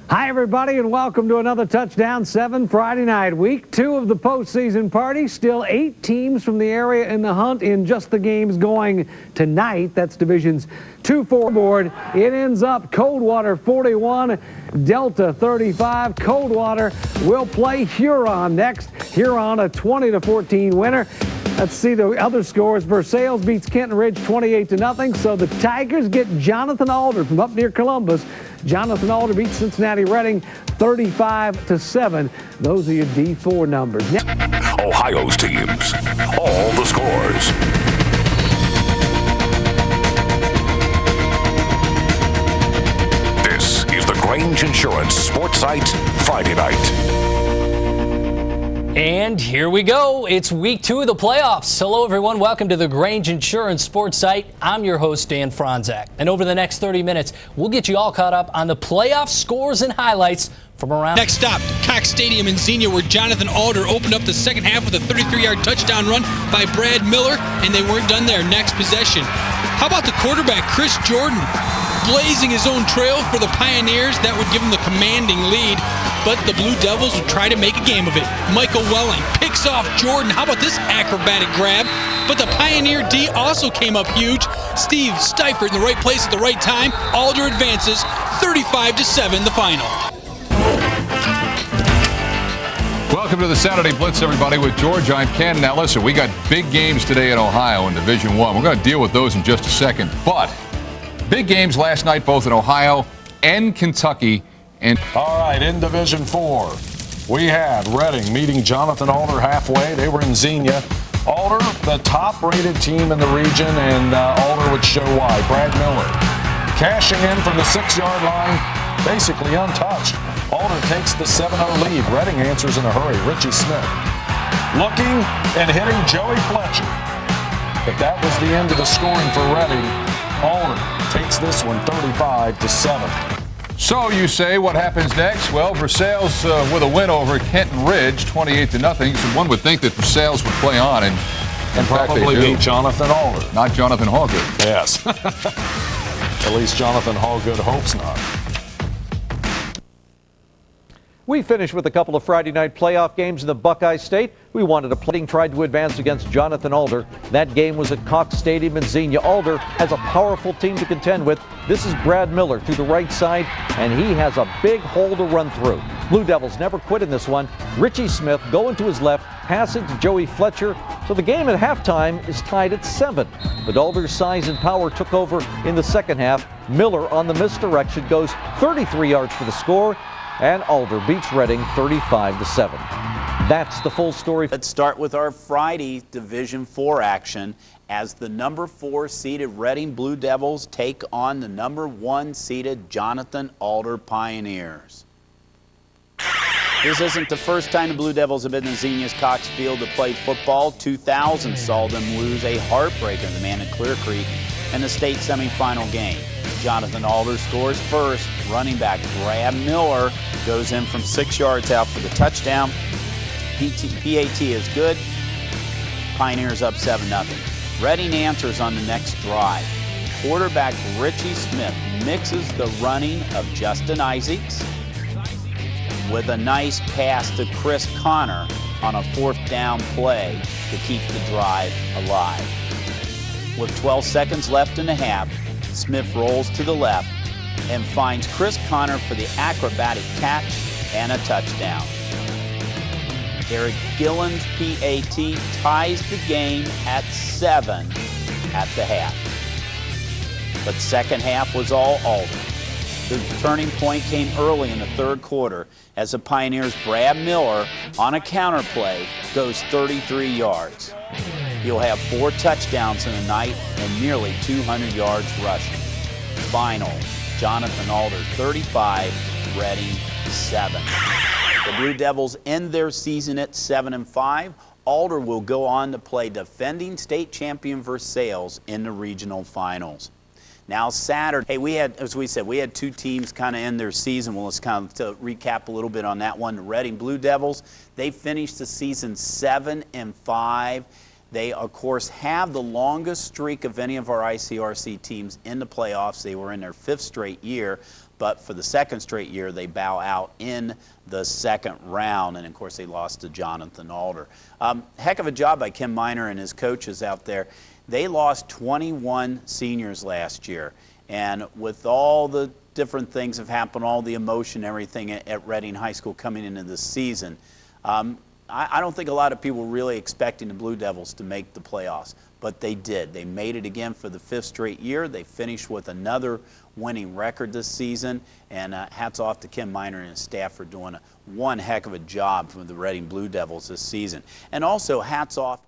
Hi, everybody, and welcome to another Touchdown 7 Friday night. Week 2 of the postseason party. Still 8 teams from the area in the hunt in just the games going tonight. That's Division's 2-4 board. It ends up Coldwater 41, Delta 35. Coldwater will play Huron next. Huron a 20-14 winner. Let's see the other scores. Versailles beats Kenton Ridge 28-0. So the Tigers get Jonathan Alder from up near Columbus. Jonathan Alder beats Cincinnati Reading 35-7. Those are your D4 numbers. Ohio's teams, all the scores. This is the Grange Insurance Sports Site Friday night. And here we go. It's week 2 of the playoffs. Hello, everyone. Welcome to the Grange Insurance Sports Site. I'm your host, Dan Franzak. And over the next 30 minutes, we'll get you all caught up on the playoff scores and highlights from around. Next stop, Cox Stadium in Xenia, where Jonathan Alder opened up the second half with a 33-yard touchdown run by Brad Miller, and they weren't done there. Next possession. How about the quarterback, Chris Jordan, blazing his own trail for the Pioneers? That would give him the commanding lead. But the Blue Devils would try to make a game of it. Michael Welling picks off Jordan. How about this acrobatic grab? But the Pioneer D also came up huge. Steve Steifert in the right place at the right time. Alder advances 35-7 the final. Welcome to the Saturday Blitz, everybody. With George, I'm Ken. Now listen, we got big games today in Ohio in Division I. We're going to deal with those in just a second. But big games last night both in Ohio and Kentucky. And all right, in Division 4, we had Reading meeting Jonathan Alder halfway. They were in Xenia. Alder, the top-rated team in the region, and Alder would show why. Brad Miller cashing in from the 6-yard line, basically untouched. Alder takes the 7-0 lead. Reading answers in a hurry. Richie Smith looking and hitting Joey Fletcher. But that was the end of the scoring for Reading. Alder takes this one 35-7. So you say, what happens next? Well, Versailles with a win over Kenton Ridge, 28-0. So one would think that Versailles would play on and probably beat Jonathan Alder. Not Jonathan Hallgood. Yes. At least Jonathan Hallgood hopes not. We finished with a couple of Friday night playoff games in the Buckeye State. We wanted a playing, tried to advance against Jonathan Alder. That game was at Cox Stadium in Xenia. Alder has a powerful team to contend with. This is Brad Miller to the right side, and he has a big hole to run through. Blue Devils never quit in this one. Richie Smith going to his left, passing to Joey Fletcher. So the game at halftime is tied at 7. But Alder's size and power took over in the second half. Miller on the misdirection goes 33 yards for the score. And Alder beats Reading 35-7. That's the full story. Let's start with our Friday Division 4 action as the number 4 seeded Reading Blue Devils take on the number 1 seeded Jonathan Alder Pioneers. This isn't the first time the Blue Devils have been in Xenia's Cox Field to play football. 2000 saw them lose a heartbreaker in the man at Clear Creek in the state semifinal game. Jonathan Alder scores first. Running back Brad Miller goes in from 6 yards out for the touchdown. PAT is good. Pioneers up 7-0. Reading answers on the next drive. Quarterback Richie Smith mixes the running of Justin Isaacs with a nice pass to Chris Connor on a 4th down play to keep the drive alive. With 12 seconds left in the half, Smith rolls to the left and finds Chris Connor for the acrobatic catch and a touchdown. Eric Gillen's PAT ties the game at 7 at the half. But second half was all Alder. The turning point came early in the third quarter as the Pioneers' Brad Miller, on a counter play, goes 33 yards. He'll have 4 touchdowns in the night and nearly 200 yards rushing. Final, Jonathan Alder 35, Reading 7. The Blue Devils end their season at 7-5. Alder will go on to play defending state champion Versailles in the regional finals. Now Saturday, hey, we had, as we said, we had 2 teams kind of end their season. Well, let's kind of to recap a little bit on that one. The Reading Blue Devils, they finished the season 7-5. They, of course, have the longest streak of any of our ICRC teams in the playoffs. They were in their 5th straight year, but for the 2nd straight year, they bow out in the 2nd round, and of course, they lost to Jonathan Alder. Heck of a job by Kim Miner and his coaches out there. They lost 21 seniors last year, and with all the different things have happened, all the emotion, everything at Reading High School coming into this season, I don't think a lot of people were really expecting the Blue Devils to make the playoffs, but they did. They made it again for the 5th straight year. They finished with another winning record this season, and hats off to Kim Miner and his staff for doing one heck of a job for the Reading Blue Devils this season. And also hats off